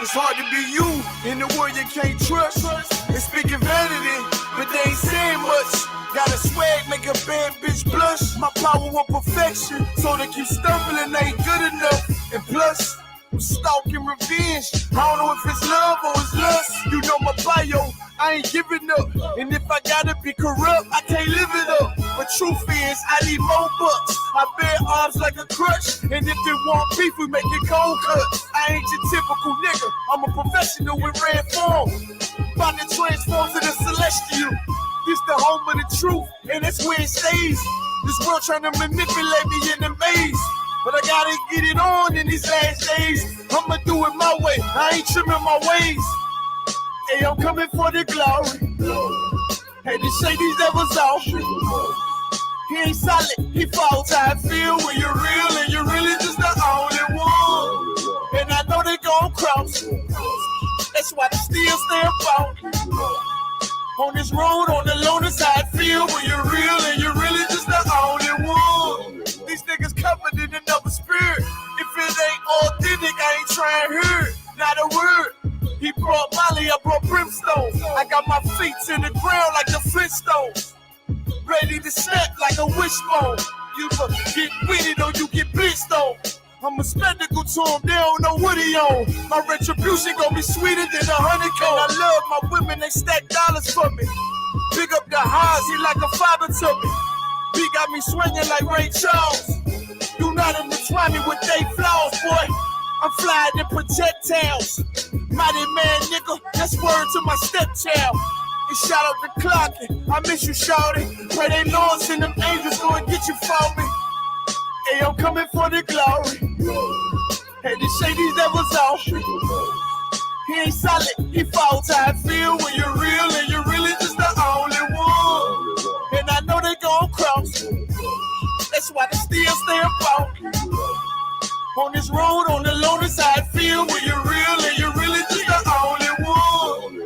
It's hard to be you in the world you can't trust. They speaking vanity, but they ain't saying much. Got a swag, make a bad bitch blush. My power want perfection, so they keep stumbling, they ain't good enough. And plus, I'm stalking revenge. I don't know if it's love or it's lust. You know my bio, I ain't giving up. And if I gotta be corrupt, I can't live it up. But truth is, I need more bucks. I bear arms like a crutch. And if they want beef, we make it cold cuts. I ain't your typical nigga. I'm a professional with red form. About to transform to the celestial. This the home of the truth, and that's where it stays. This world trying to manipulate me in the maze. But I gotta get it on in these last days. I'ma do it my way, I ain't trimming my ways. Hey, I'm coming for the glory. Had to shake these devils off. He ain't solid, he falls. How I feel when you're real and you're really just the only one. And I know they gon' cross. That's why they still stay about. On this road, on the loners, how I feel when you're real and you're really just the only one. These niggas covered in another spirit. If it ain't authentic, I ain't trying to hear it. Not a word. He brought Molly, I brought brimstone. I got my feet in the ground like the Flintstones. Ready to snap like a wishbone. You get with it or you get blitzed on. I'm a spectacle to them, they don't know what he on. My retribution gon' be sweeter than a honeycomb. I love my women, they stack dollars for me. Big up the highs, he like a father to me. He got me swinging like Ray Charles. Do not intertwine me with they flaws, boy. I'm flying in projectiles. Mighty man, nigga, that's word to my stepchild. And shout out to Clockin', I miss you, shawty. Pray they Lord send them angels go and get you for me. Hey, I'm coming for the glory. Had to shake these devils off. He ain't solid, he falls. How I feel when you're real and you're really just the only one. And I know they gon' cross. That's why they still stay about. On this road, on the loners, how I feel when you're real and you're really just the only one.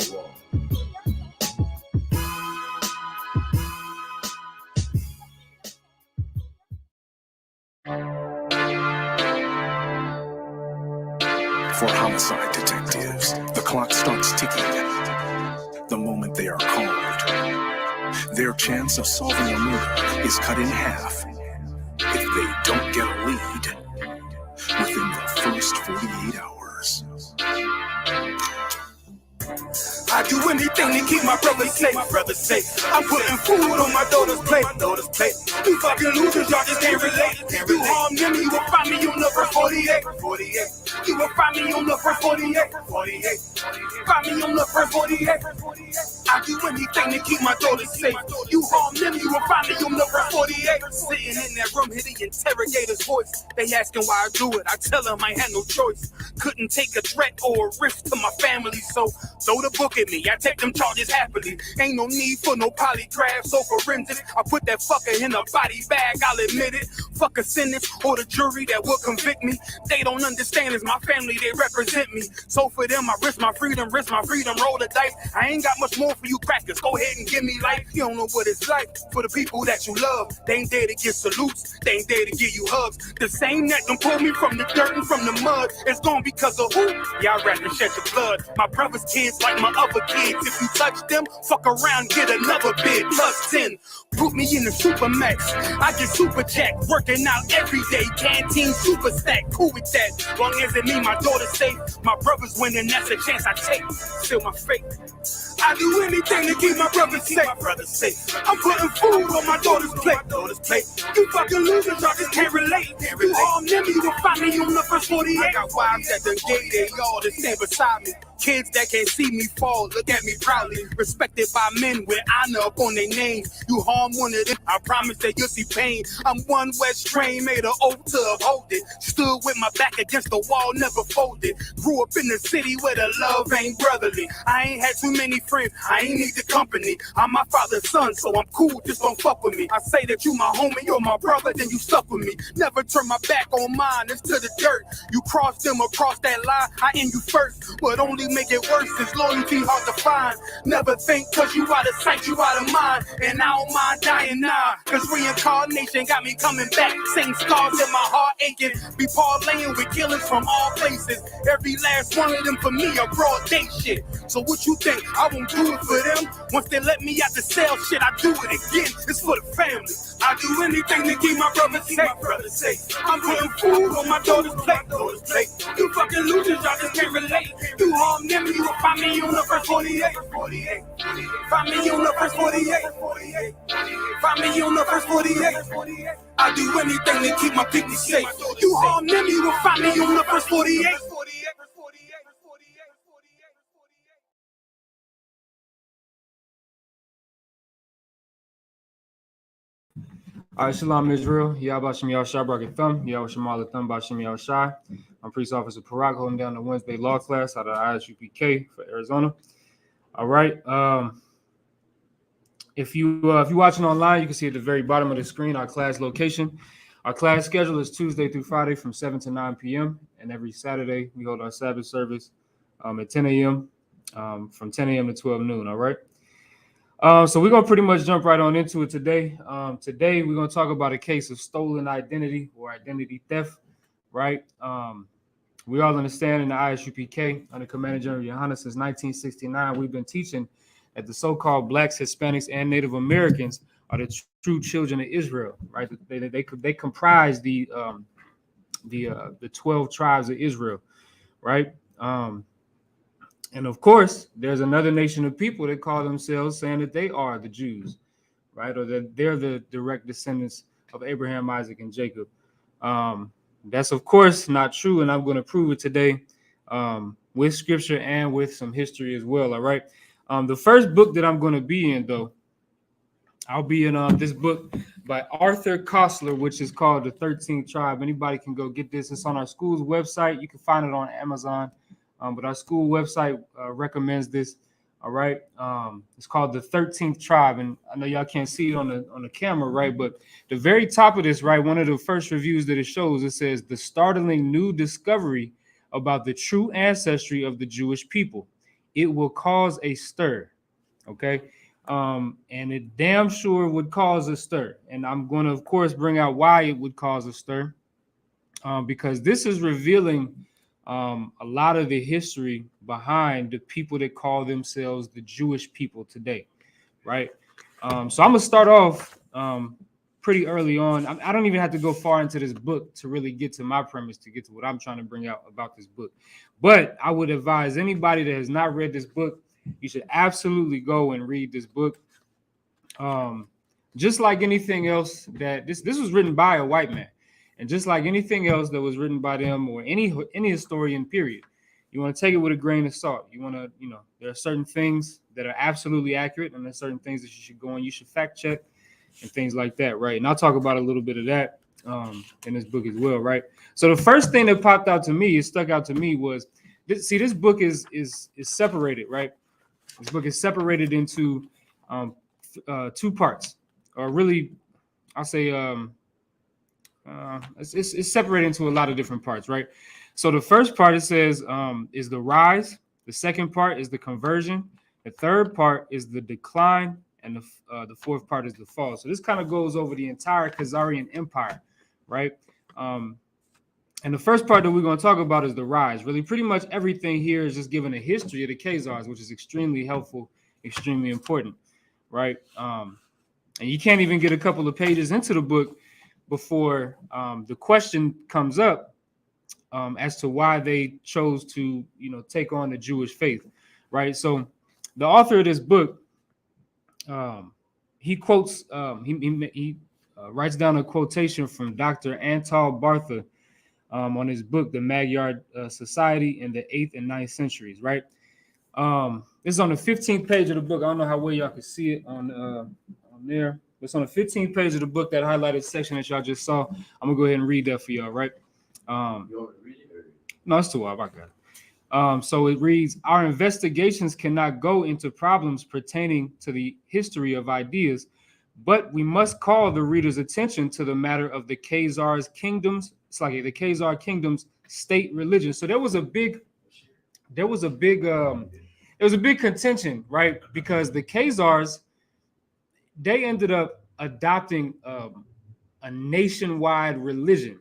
For homicide detectives, the clock starts ticking the moment they are called. Their chance of solving a murder is cut in half if they don't get a lead within the first 48 hours. I do anything to keep my brother safe. I'm putting food on my daughter's plate. You fucking losers, y'all just can't relate. You harm them, you will find me on the first 48. You will find me on the first 48. Find me on the first 48. I do anything to keep my daughter safe. You harm them, you will find me on the first 48. Sitting in that room, hear the interrogator's voice. They asking why I do it. I tell them I had no choice. Couldn't take a threat or a risk to my family, so throw the book at me. I take them charges happily. Ain't no need for no polygraph, so forensics. I put that fucker in a body bag, I'll admit it. Fuck a sentence or the jury that will convict me. They don't understand, it's my family, they represent me. So for them, I risk my freedom, roll the dice. I ain't got much more for you crackers, go ahead and give me life. You don't know what it's like for the people that you love. They ain't there to give salutes, they ain't there to give you hugs. The same that done pulled me from the dirt and from the mud, it's gone because of who? Y'all rather shed your blood. My brother's kids like my other kids. If you touch them, fuck around, get another bid. Plus 10, put me in the Supermax. I get super jacked, working out every day. Canteen super stack, cool with that. Long as it mean my daughter's safe, my brother's winning, that's a chance I take. Still my faith. I do anything to keep my brother safe. I'm putting food on my daughter's plate. You fucking losers, y'all just can't relate. You harm them, you will find me on the first 48. I got wives that done gave their all to stand beside me. Kids that can't see me fall, look at me proudly. Respected by men with honor up on their names. You harm one of them, I promise that you'll see pain. I'm one West train, made an oath to uphold it. Stood with my back against the wall, never folded. Grew up in the city where the love ain't brotherly. I ain't had too many friends, I ain't need the company. I'm my father's son, so I'm cool, just don't fuck with me. I say that you my homie, you're my brother, then you stuck with me. Never turn my back on mine, it's to the dirt. You cross them across that line, I end you first. But only only make it worse is loyalty hard to find. Never think cause you out of sight, you out of mind. And I don't mind dying now, cause reincarnation got me coming back. Same scars in my heart aching. Be parlaying with killers from all places. Every last one of them for me a broad day shit. So what you think? I won't do it for them. Once they let me out the cell, shit, I do it again. It's for the family. I do anything to keep my brother safe. I'm putting food on my daughter's plate. You fucking losers, y'all just can't relate. You harm them, you will find me on the first 48. Find me on the first 48. Find me on the first 48. I do anything to keep my people safe. You harm them, you will find me on the first 48. All right, Shalom Israel. Yahbashim Yahushua Bracket Thumb. Yahushua Mala Thumb Bashim Yahushua. I'm Police Officer Parak, holding down the Wednesday law class out of ISUPK for Arizona. All right. If you're watching online, you can see at the very bottom of the screen our class location. Our class schedule is Tuesday through Friday from 7 to 9 p.m. And every Saturday we hold our Sabbath service at 10 a.m. From 10 a.m. to 12 noon. All right. So we're gonna pretty much jump right on into it today. Today we're gonna talk about a case of stolen identity or identity theft, right? We all understand in the ISUPK under Commander General Yohana since 1969, we've been teaching that the so-called Blacks, Hispanics, and Native Americans are the true children of Israel, right? They comprise the 12 tribes of Israel, right? And of course, there's another nation of people that call themselves saying that they are the Jews, right? Or that they're the direct descendants of Abraham, Isaac, and Jacob. That's, of course, not true. And I'm going to prove it today with scripture and with some history as well. All right. The first book that I'm going to be in, though, I'll be in this book by Arthur Koestler, which is called The 13th Tribe. Anybody can go get this. It's on our school's website. You can find it on Amazon. But our school website recommends this. All right. It's called The 13th Tribe. And I know y'all can't see it on the camera, right? But the very top of this, right, one of the first reviews that it shows, it says the startling new discovery about the true ancestry of the Jewish people. It will cause a stir. OK. And it damn sure would cause a stir. And I'm going to, of course, bring out why it would cause a stir, because this is revealing a lot of the history behind the people that call themselves the Jewish people today, right? So I'm gonna start off pretty early on. I don't even have to go far into this book to really get to my premise, to get to what I'm trying to bring out about this book. But I would advise anybody that has not read this book, you should absolutely go and read this book. Just like anything else that this was written by a white man. And just like anything else that was written by them or any historian, period, you want to take it with a grain of salt. You want to, there are certain things that are absolutely accurate, and there's certain things that you should go and you should fact check and things like that, right? And I'll talk about a little bit of that in this book as well, right? So the first thing that popped out to me, stuck out to me, was this book is separated, right? This book is separated into two parts, or really, I'll say. It's separated into a lot of different parts, right? So the first part, it says, is the rise. The second part is the conversion. The third part is the decline, and the fourth part is the fall. So this kind of goes over the entire Khazarian Empire, right? And the first part that we're going to talk about is the rise. Really, pretty much everything here is just giving a history of the Khazars, which is extremely helpful, extremely important, right? And you can't even get a couple of pages into the book before the question comes up as to why they chose to, take on the Jewish faith, right? So the author of this book, he quotes, he writes down a quotation from Dr. Antal Bartha on his book, The Magyar Society in the 8th and 9th centuries, right? This is on the 15th page of the book. I don't know how well y'all can see it on there. It's on the 15th page of the book, that highlighted section that y'all just saw. I'm gonna go ahead and read that for y'all, right? No, it's too wild. I got it. So it reads: our investigations cannot go into problems pertaining to the history of ideas, but we must call the reader's attention to the matter of the Khazar's kingdoms. It's like the Khazar kingdom's state religion. So there was a big there was a big contention, right? Because the Khazars, they ended up adopting a nationwide religion.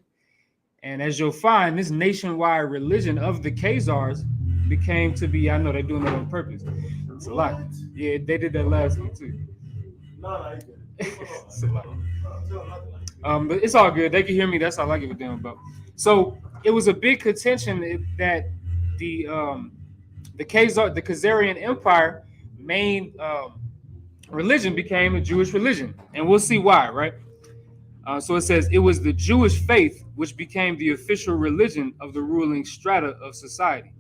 And as you'll find, this nationwide religion of the Khazars became to be, I know they're doing that on purpose. It's a lot. Yeah, they did that last week too. It's a lot. But it's all good. They can hear me. That's all I give a damn about. So it was a big contention that the Khazarian Empire main religion became a Jewish religion, and we'll see why, right? So it says it was the Jewish faith which became the official religion of the ruling strata of society.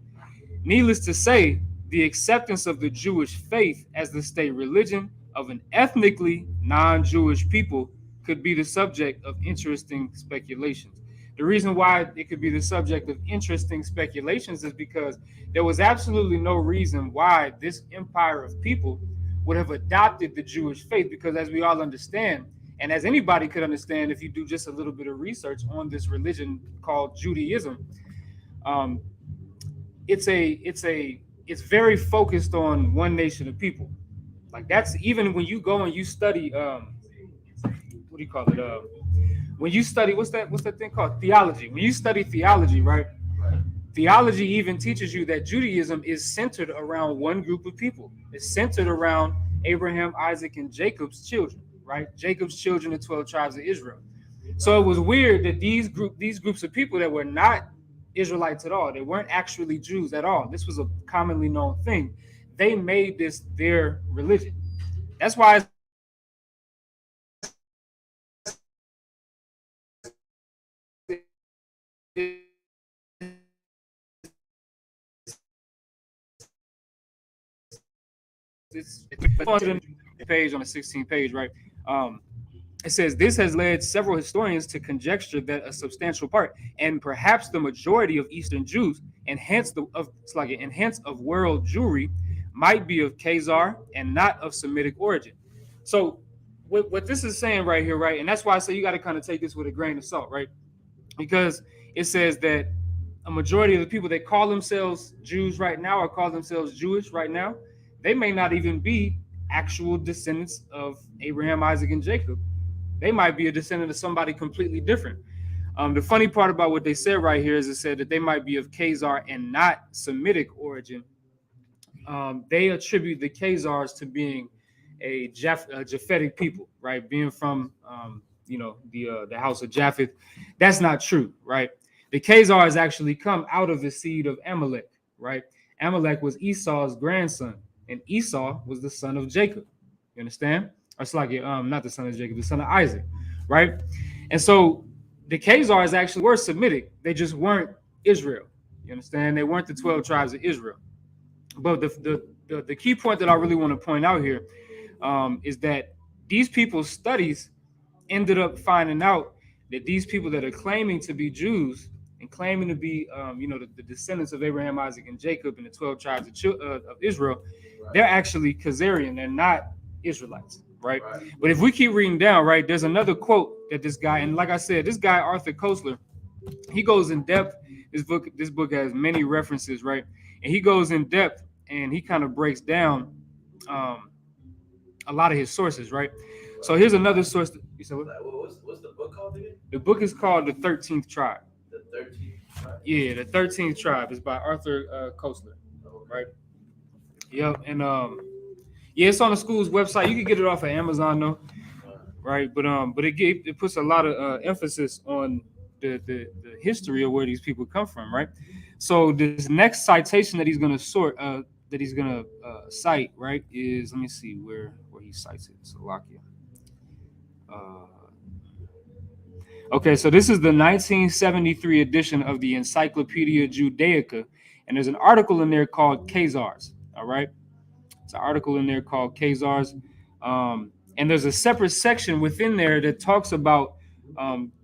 Needless to say, the acceptance of the Jewish faith as the state religion of an ethnically non-Jewish people could be the subject of interesting speculations. The reason why it could be the subject of interesting speculations is because there was absolutely no reason why this empire of people would have adopted the Jewish faith, because as we all understand, and as anybody could understand if you do just a little bit of research on this religion called Judaism, it's very focused on one nation of people. Like that's even when you go and you study what do you call it? When you study what's that thing called? Theology. When you study theology, right? Theology even teaches you that Judaism is centered around one group of people. It's centered around Abraham, Isaac, and Jacob's children, right? Jacob's children, the 12 tribes of Israel. So it was weird that these groups of people that were not Israelites at all, they weren't actually Jews at all. This was a commonly known thing. They made this their religion. That's why it's page on the 16th page, right? It says this has led several historians to conjecture that a substantial part, and perhaps the majority of Eastern Jews, and hence of world Jewry, might be of Khazar and not of Semitic origin. So, what this is saying right here, right, and that's why I say you got to kind of take this with a grain of salt, right? Because it says that a majority of the people that call themselves Jews right now or call themselves Jewish right now, they may not even be actual descendants of Abraham, Isaac, and Jacob. They might be a descendant of somebody completely different. The funny part about what they said right here is it said that they might be of Khazar and not Semitic origin. They attribute the Khazars to being a Japhetic people, right? Being from the house of Japheth. That's not true, right? The Khazars actually come out of the seed of Amalek, right? Amalek was Esau's grandson, and Esau was the son of Jacob. You understand? It's like not the son of Jacob, the son of Isaac, right? And so the Khazars actually were Semitic. They just weren't Israel. You understand? They weren't the 12 tribes of Israel. But the key point that I really want to point out here is that these people's studies ended up finding out that these people that are claiming to be Jews and claiming to be, the descendants of Abraham, Isaac, and Jacob and the 12 tribes of Israel, they're actually Khazarian. They're not Israelites, right? But if we keep reading down, right, there's another quote that this guy, and like I said, this guy, Arthur Koestler, he goes in depth. This book has many references, right? And he goes in depth and he kind of breaks down a lot of his sources, right? So here's another source. You said what? What's the book called again? The book is called The 13th Tribe. The 13th Tribe? Yeah, The 13th Tribe. It's by Arthur Koestler, right? Yep, and it's on the school's website. You can get it off of Amazon though, right? But it puts a lot of emphasis on the history of where these people come from, right? So this next citation that he's going to cite, right, is, let me see where he cites it. Slovakia. Okay, so this is the 1973 edition of the Encyclopedia Judaica, and there's an article in there called Khazars. All right, it's an article in there called Khazars, and there's a separate section within there that talks about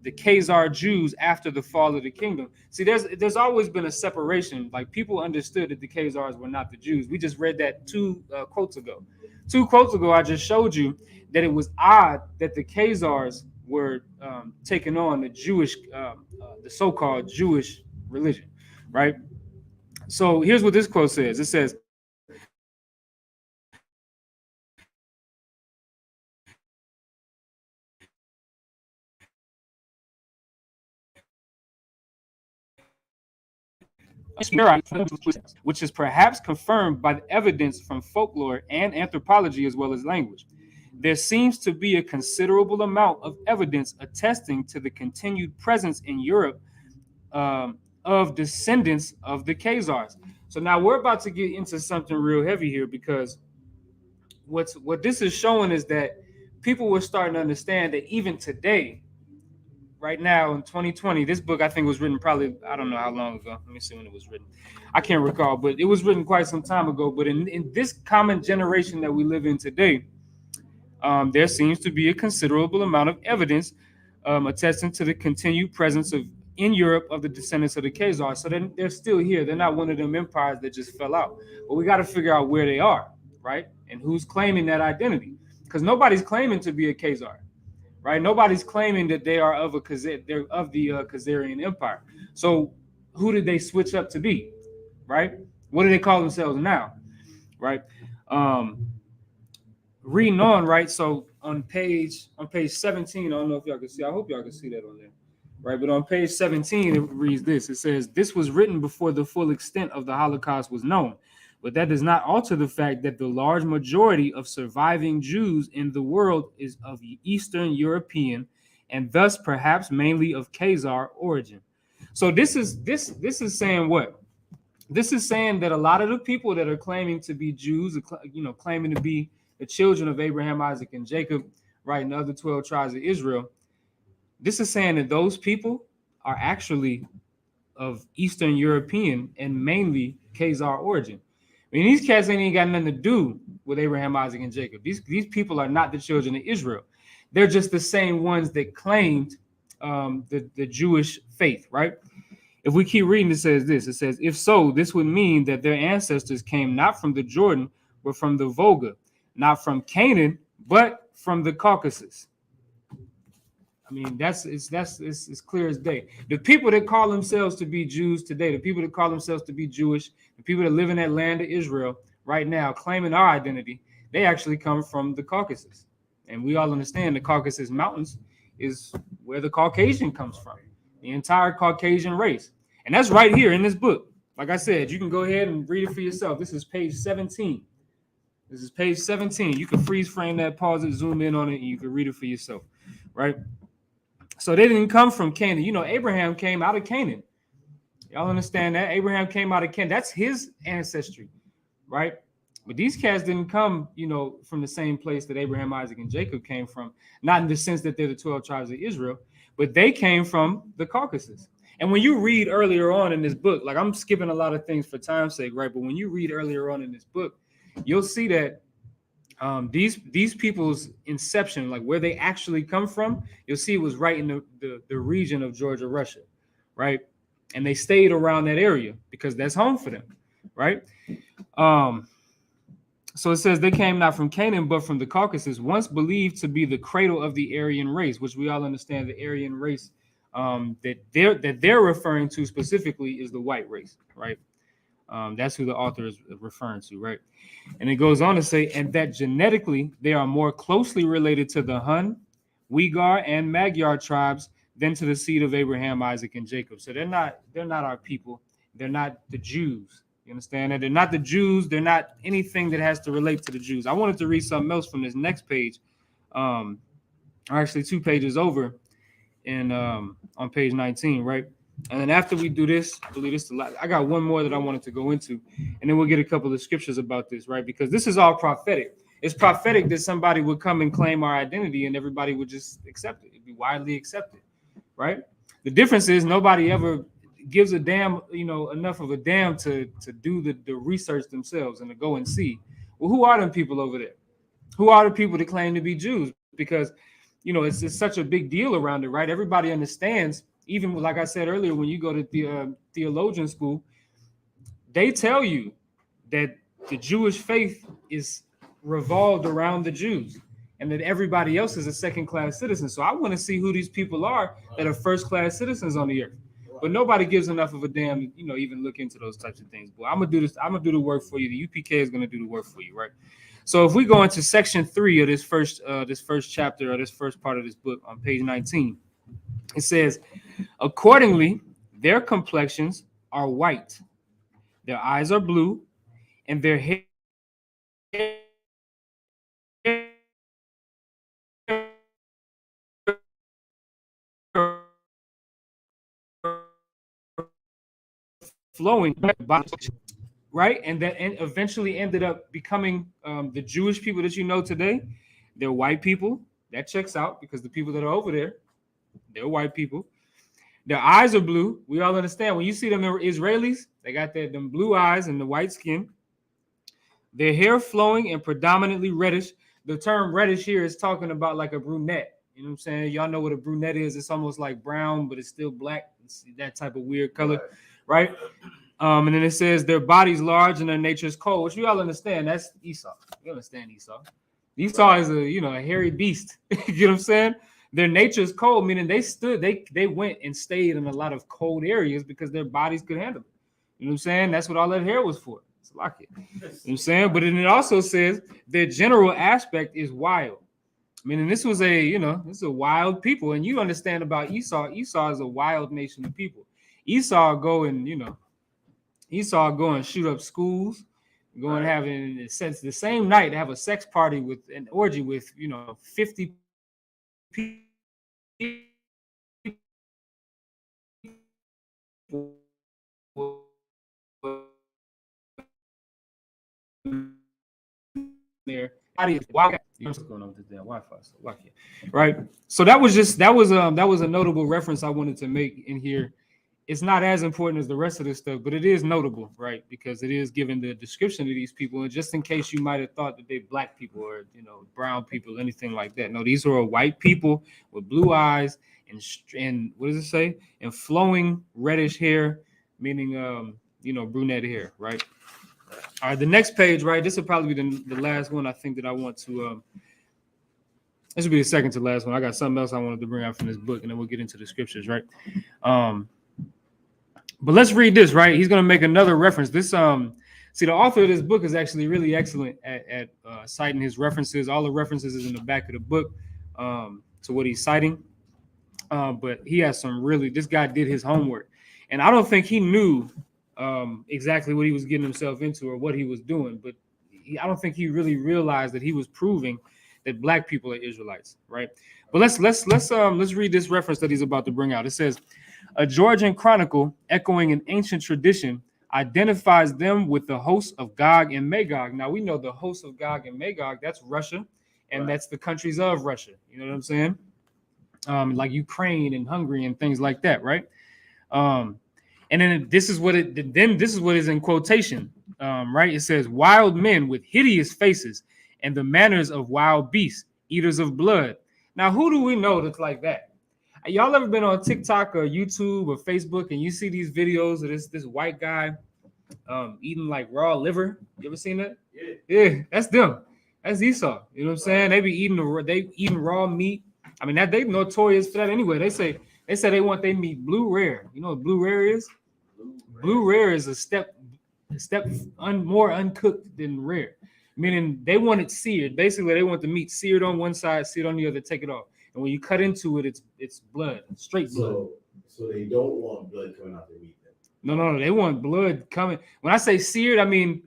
the Khazar Jews after the fall of the kingdom. See, there's always been a separation. Like, people understood that the Khazars were not the Jews. We just read that two quotes ago. 2 quotes ago, I just showed you that it was odd that the Khazars were taking on the Jewish, the so-called Jewish religion, right? So here's what this quote says. It says, which is perhaps confirmed by the evidence from folklore and anthropology as well as language. There seems to be a considerable amount of evidence attesting to the continued presence in Europe of descendants of the Khazars. So now we're about to get into something real heavy here, because what this is showing is that people were starting to understand that even today, right now in 2020, this book I think was written probably, I don't know how long ago. Let me see when it was written. I can't recall, but it was written quite some time ago. But in this common generation that we live in today, there seems to be a considerable amount of evidence attesting to the continued presence of in Europe of the descendants of the Khazars. So they're still here. They're not one of them empires that just fell out. But we got to figure out where they are, right? And who's claiming that identity. Because nobody's claiming to be a Khazar, right? Nobody's claiming that they are of they're of the Khazarian Empire. So who did they switch up to be, right? What do they call themselves now, right? Reading on, right? So on page 17, I don't know if y'all can see. I hope y'all can see that on there, right? But on page 17, it reads this. It says, "This was written before the full extent of the Holocaust was known, but that does not alter the fact that the large majority of surviving Jews in the world is of Eastern European and thus perhaps mainly of Khazar origin." So this is saying what? This is saying that a lot of the people that are claiming to be Jews, claiming to be the children of Abraham, Isaac, and Jacob, right, and the other 12 tribes of Israel, this is saying that those people are actually of Eastern European and mainly Khazar origin. I mean, these cats ain't got nothing to do with Abraham, Isaac, and Jacob. These people are not the children of Israel. They're just the same ones that claimed the Jewish faith, right? If we keep reading, it says this. It says, "If so, this would mean that their ancestors came not from the Jordan, but from the Volga, not from Canaan, but from the Caucasus." I mean, it's clear as day. The people that call themselves to be Jews today, the people that call themselves to be Jewish, the people that live in that land of Israel right now, claiming our identity, they actually come from the Caucasus. And we all understand the Caucasus Mountains is where the Caucasian comes from, the entire Caucasian race. And that's right here in this book. Like I said, you can go ahead and read it for yourself. This is page 17. This is page 17. You can freeze frame that, pause it, zoom in on it, and you can read it for yourself, right? So they didn't come from Canaan. You know, Abraham came out of Canaan. Y'all understand that? Abraham came out of Canaan. That's his ancestry, right? But these cats didn't come, from the same place that Abraham, Isaac, and Jacob came from. Not in the sense that they're the 12 tribes of Israel, but they came from the Caucasus. And when you read earlier on in this book, like I'm skipping a lot of things for time's sake, right? But when you read earlier on in this book, you'll see that these people's inception, like where they actually come from, you'll see it was right in the region of Georgia, Russia, right? And they stayed around that area because that's home for them, right? So it says they came not from Canaan, but from the Caucasus, once believed to be the cradle of the Aryan race, which we all understand the Aryan race that they're referring to specifically is the white race, right? That's who the author is referring to, right? And it goes on to say, and that genetically they are more closely related to the Hun, Uyghur, and Magyar tribes than to the seed of Abraham, Isaac, and Jacob. So they're not our people. They're not the Jews. You understand that? They're not the Jews. They're not anything that has to relate to the Jews. I wanted to read something else from this next page, or actually 2 pages over, and on page 19, right? And then after we do this, I believe this, I got one more that I wanted to go into, and then we'll get a couple of scriptures about this, right? Because this is all prophetic. It's prophetic that somebody would come and claim our identity, and everybody would just accept it. It'd be widely accepted, right? The difference is nobody ever gives a damn, enough of a damn to do the research themselves and to go and see, well, who are them people over there? Who are the people that claim to be Jews? Because, it's such a big deal around it, right? Everybody understands. Even like I said earlier, when you go to the theologian school, they tell you that the Jewish faith is revolved around the Jews and that everybody else is a second-class citizen. So I want to see who these people are that are first-class citizens on the earth. But nobody gives enough of a damn to, even look into those types of things. But I'm gonna do this. I'm gonna do the work for you. The UPK is gonna do the work for you, right? So if we go into section 3 of this first chapter or this first part of this book on page 19, it says, accordingly, their complexions are white, their eyes are blue, and their hair flowing, right? And that eventually ended up becoming the Jewish people that you know today. They're white people. That checks out because the people that are over there, they're white people. Their eyes are blue. We all understand when you see them Israelis, they got them blue eyes and the white skin. Their hair flowing and predominantly reddish. The term reddish here is talking about like a brunette. You know what I'm saying? Y'all know what a brunette is. It's almost like brown, but it's still black. It's that type of weird color, right? And then it says their body's large and their nature's cold, which we all understand. That's Esau. You understand Esau. Esau is a hairy beast. You know what I'm saying? Their nature is cold, meaning they went and stayed in a lot of cold areas because their bodies could handle it. You know what I'm saying? That's what all that hair was for. It's like it. You know what I'm saying? But then it also says their general aspect is wild. Meaning this was this is a wild people. And you understand about Esau. Esau is a wild nation of people. Esau go and shoot up schools, go and have in sense the same night have a sex party with an orgy with 50 people there. What's going on with this damn Wi-Fi? Right. So that was a notable reference I wanted to make in here. It's not as important as the rest of this stuff, but it is notable, right? Because it is given the description of these people, and just in case you might have thought that they're black people or brown people, anything like that. No, these are white people with blue eyes and what does it say? And flowing reddish hair, meaning brunette hair, right? All right, the next page, right? This will probably be the last one I think that I want to. This will be the second to last one. I got something else I wanted to bring out from this book, and then we'll get into the scriptures, right? But let's read this, right? He's going to make another reference. This, see, the author of this book is actually really excellent at citing his references. All the references is in the back of the book to what he's citing. But he has this guy did his homework. And I don't think he knew exactly what he was getting himself into or what he was doing. But I don't think he really realized that he was proving that black people are Israelites, right? But let's read this reference that he's about to bring out. It says, a Georgian chronicle echoing an ancient tradition identifies them with the hosts of Gog and Magog. Now we know the hosts of Gog and Magog, that's Russia, and that's the countries of Russia. You know what I'm saying? Like Ukraine and Hungary and things like that, right? And then this is what is in quotation, right? It says, wild men with hideous faces and the manners of wild beasts, eaters of blood. Now, who do we know that's like that? Y'all ever been on TikTok or YouTube or Facebook and you see these videos of this white guy eating like raw liver? You ever seen that? Yeah, that's them. That's Esau. You know what I'm saying? They be eating raw meat. I mean, that they notorious for that anyway. They say they want their meat blue rare. You know what blue rare is? Blue rare is a step more uncooked than rare. Meaning they want it seared. Basically, they want the meat seared on one side, seared on the other, take it off. And when you cut into it, it's blood, straight blood. So they don't want blood coming out their meat then? No, they want blood coming. When I say seared, I mean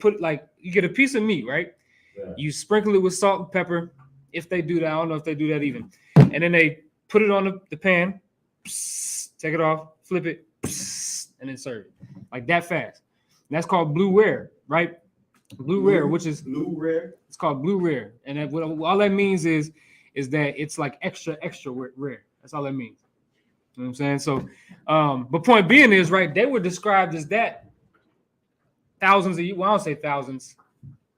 you get a piece of meat, right? Yeah. You sprinkle it with salt and pepper. If they do that, I don't know if they do that even. And then they put it on the pan, take it off, flip it, and then serve it. Like that fast. And that's called blue rare, right? Blue rare, which is blue rare. It's called blue rare. And all that means is that it's like extra rare. That's all that means. You know what I'm saying? So, but point being is, right, they were described as that thousands of years, well, I don't say thousands,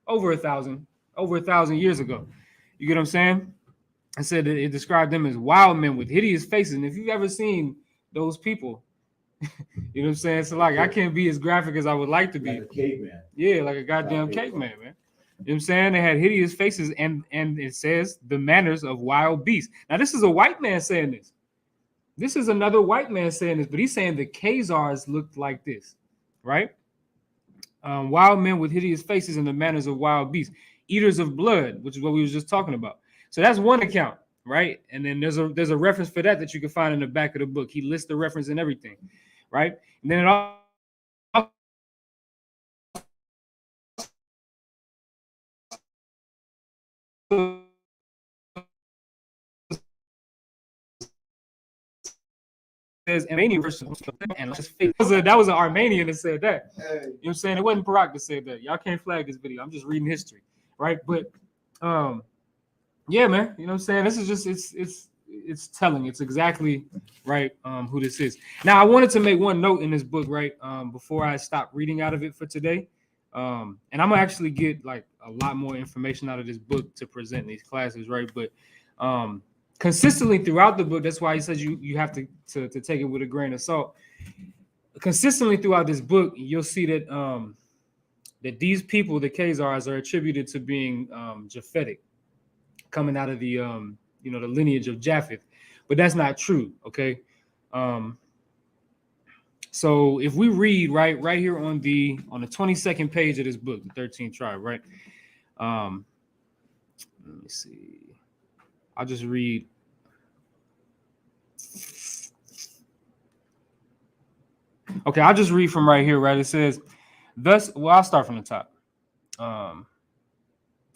over a thousand years ago. You get what I'm saying? I said that it described them as wild men with hideous faces. And if you've ever seen those people, you know what I'm saying? So like, I can't be as graphic as I would like to be. Like a caveman. Yeah, like a goddamn caveman, man. You know what I'm saying? They had hideous faces, and it says the manners of wild beasts. Now, this is a white man saying this. This is another white man saying this, but he's saying the Khazars looked like this, right? Wild men with hideous faces and the manners of wild beasts, eaters of blood, which is what we was just talking about. So that's one account, right? And then there's a reference for that you can find in the back of the book. He lists the reference and everything, right? And then it all says Armenian versus and that was an Armenian that said that. You know what I'm saying? It wasn't Barack that said that. Y'all can't flag this video. I'm just reading history, right? But yeah, man. You know what I'm saying? This is just it's telling. It's exactly right who this is. Now I wanted to make one note in this book, right? Before I stop reading out of it for today. And I'm gonna actually get like a lot more information out of this book to present in these classes, right? But consistently throughout the book, that's why he says you have to take it with a grain of salt. Consistently throughout this book, you'll see that that these people, the Khazars, are attributed to being Japhetic, coming out of the the lineage of Japheth, but that's not true. Okay, so if we read right here on the 22nd page of this book, the 13th tribe, right? Let me see. I'll just read. Okay, I'll just read from right here, right? It says, thus, well, I'll start from the top. I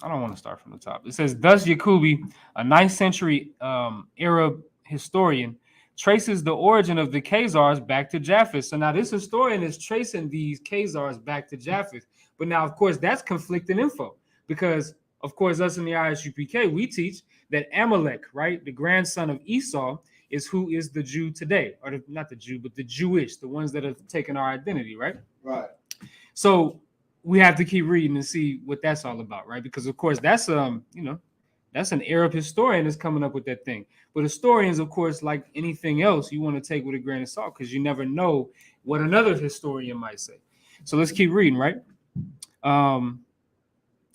don't want to start from the top. It says, thus Yaqubi, a 9th century Arab historian, traces the origin of the Khazars back to Japheth. So now this historian is tracing these Khazars back to Japheth. But now, of course, that's conflicting info because, of course, us in the ISUPK, we teach that Amalek, right, the grandson of Esau, is who is the Jew today, or not the Jew, but the Jewish, the ones that have taken our identity, right? Right. So we have to keep reading and see what that's all about, right? Because of course that's that's an Arab historian that's coming up with that thing. But historians, of course, like anything else, you want to take with a grain of salt because you never know what another historian might say. So let's keep reading, right?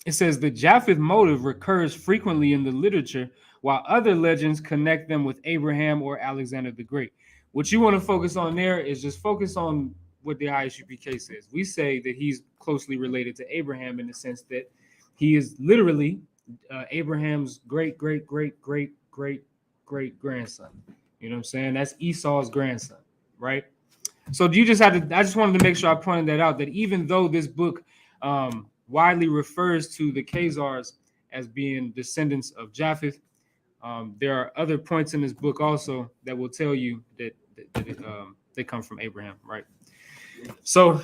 It says the Japheth motive recurs frequently in the literature, while other legends connect them with Abraham or Alexander the Great. What you want to focus on there is just focus on what the ISUPK says. We say that he's closely related to Abraham in the sense that he is literally Abraham's great grandson. You know what I'm saying? That's Esau's grandson, right? So you just had to, I just wanted to make sure I pointed that out, that even though this book widely refers to the Khazars as being descendants of Japheth, there are other points in this book also that will tell you that they come from Abraham, right? So,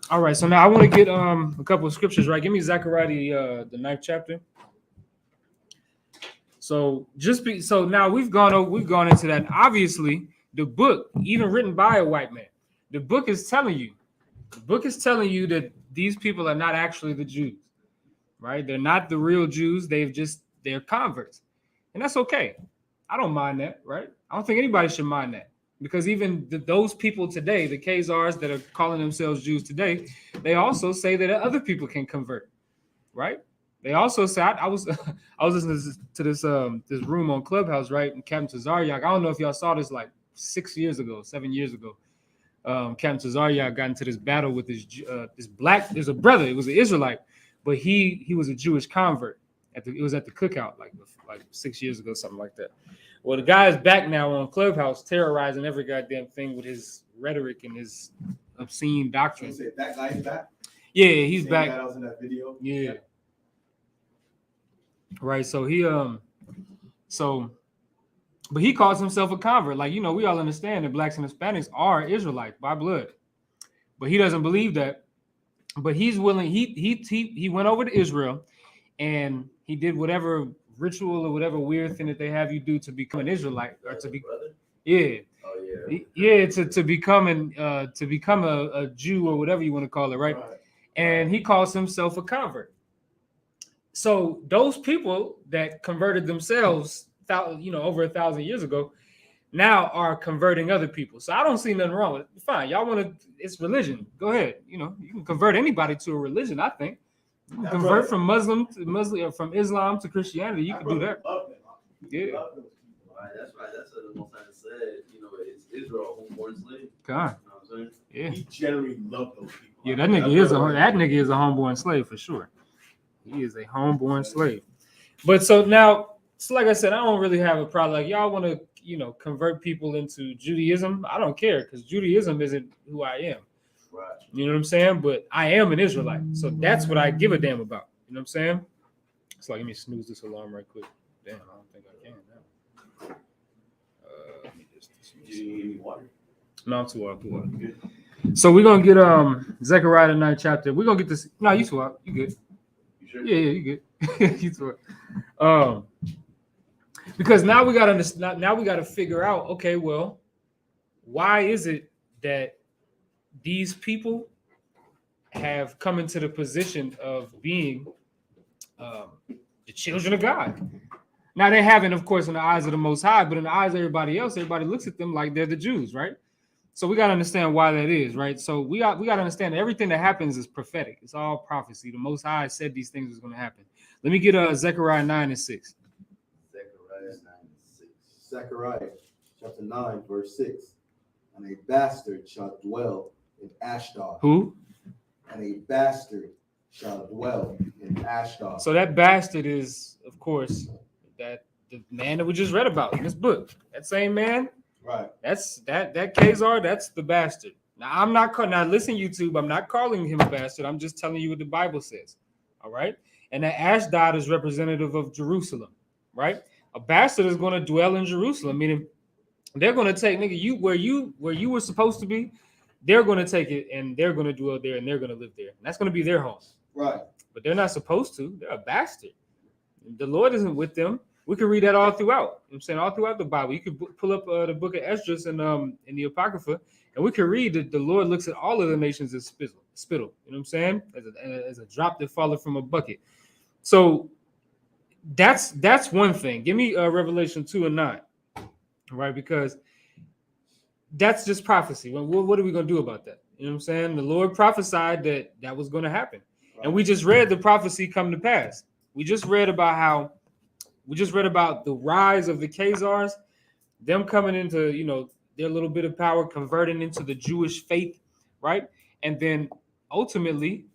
all right. So now I want to get a couple of scriptures, right? Give me Zechariah the 9th chapter. So so now we've gone into that. Obviously, the book, even written by a white man, the book is telling you that these people are not actually the Jews, right? They're not the real Jews. They're converts, and that's okay. I don't mind that, right? I don't think anybody should mind that. Because even those people today, the Khazars that are calling themselves Jews today, they also say that other people can convert, right? They also say, I was listening to this room on Clubhouse, right? And Captain Tazaryak, I don't know if y'all saw this like 7 years ago. Captain Tazaryak got into this battle with this black. There's a brother. It was an Israelite, but he was a Jewish convert. It was at the cookout like 6 years ago, something like that. Well, the guy is back now on Clubhouse, terrorizing every goddamn thing with his rhetoric and his obscene doctrine. So that guy's back? Yeah, he's back. That was in that video? Yeah. Right. So but he calls himself a convert. Like, we all understand that blacks and Hispanics are Israelites by blood, but he doesn't believe that. But he's willing. He went over to Israel, and he did whatever ritual or whatever weird thing that they have you do to become an Israelite, or to be, to become a Jew or whatever you want to call it, right? And he calls himself a convert. So those people that converted themselves, over 1,000 years ago, now are converting other people. So I don't see nothing wrong with it. Fine, y'all want to? It's religion. Go ahead. You can convert anybody to a religion. I think. Convert from Muslim, from Islam to Christianity. You can do that. Yeah. Right, that's right. That's what the Most High said. You know, it's Israel, homeborn slave. God. You know what I'm saying? Yeah. He generally loved those people. Yeah, that nigga is a homeborn slave for sure. He is a homeborn slave. But so now, so like I said, I don't really have a problem. Like y'all want to, convert people into Judaism. I don't care because Judaism isn't who I am. Right. You know what I'm saying? But I am an Israelite, so that's what I give a damn about. You know what I'm saying? So like, let me snooze this alarm right quick. Damn, I don't think I can now. Let me just. You need water? No, I'm too out. Good. So we're gonna get Zechariah 9th chapter. We're gonna get this. No, you too out. You good? You sure? Yeah, you good. You too out. Because now we gotta now we gotta figure out. Okay, well, why is it that these people have come into the position of being the children of God? Now they haven't, of course, in the eyes of the Most High, but in the eyes of everybody else, everybody looks at them like they're the Jews, right? So we got to understand why that is, right? So we got to understand that everything that happens is prophetic. It's all prophecy. The Most High said these things was going to happen. Let me get Zechariah 9:6. Zechariah 9:6. Zechariah chapter 9, verse 6. And a bastard shall dwell in Ashdod. Who? And a bastard shall dwell in Ashdod. So that bastard is, of course, that the man that we just read about in this book. That same man. Right. That's that Khazar, that's the bastard. Now now listen, YouTube, I'm not calling him a bastard. I'm just telling you what the Bible says. All right. And that Ashdod is representative of Jerusalem, right? A bastard is going to dwell in Jerusalem, meaning they're going to take you where you were supposed to be, they're going to take it and they're going to dwell there and they're going to live there. And that's going to be their home. Right. But they're not supposed to. They're a bastard. The Lord isn't with them. We can read that all throughout. I'm saying all throughout the Bible. You could pull up the book of Esdras in the Apocrypha, and we can read that the Lord looks at all of the nations as spittle. You know what I'm saying? As a drop that falleth from a bucket. So that's one thing. Give me Revelation 2:9, right? Because that's just prophecy. What are we gonna do about that? You know what I'm saying? The Lord prophesied that was going to happen, right. And we just read the prophecy come to pass. We just read about the rise of the Khazars, them coming into, their little bit of power, converting into the Jewish faith, right? And then ultimately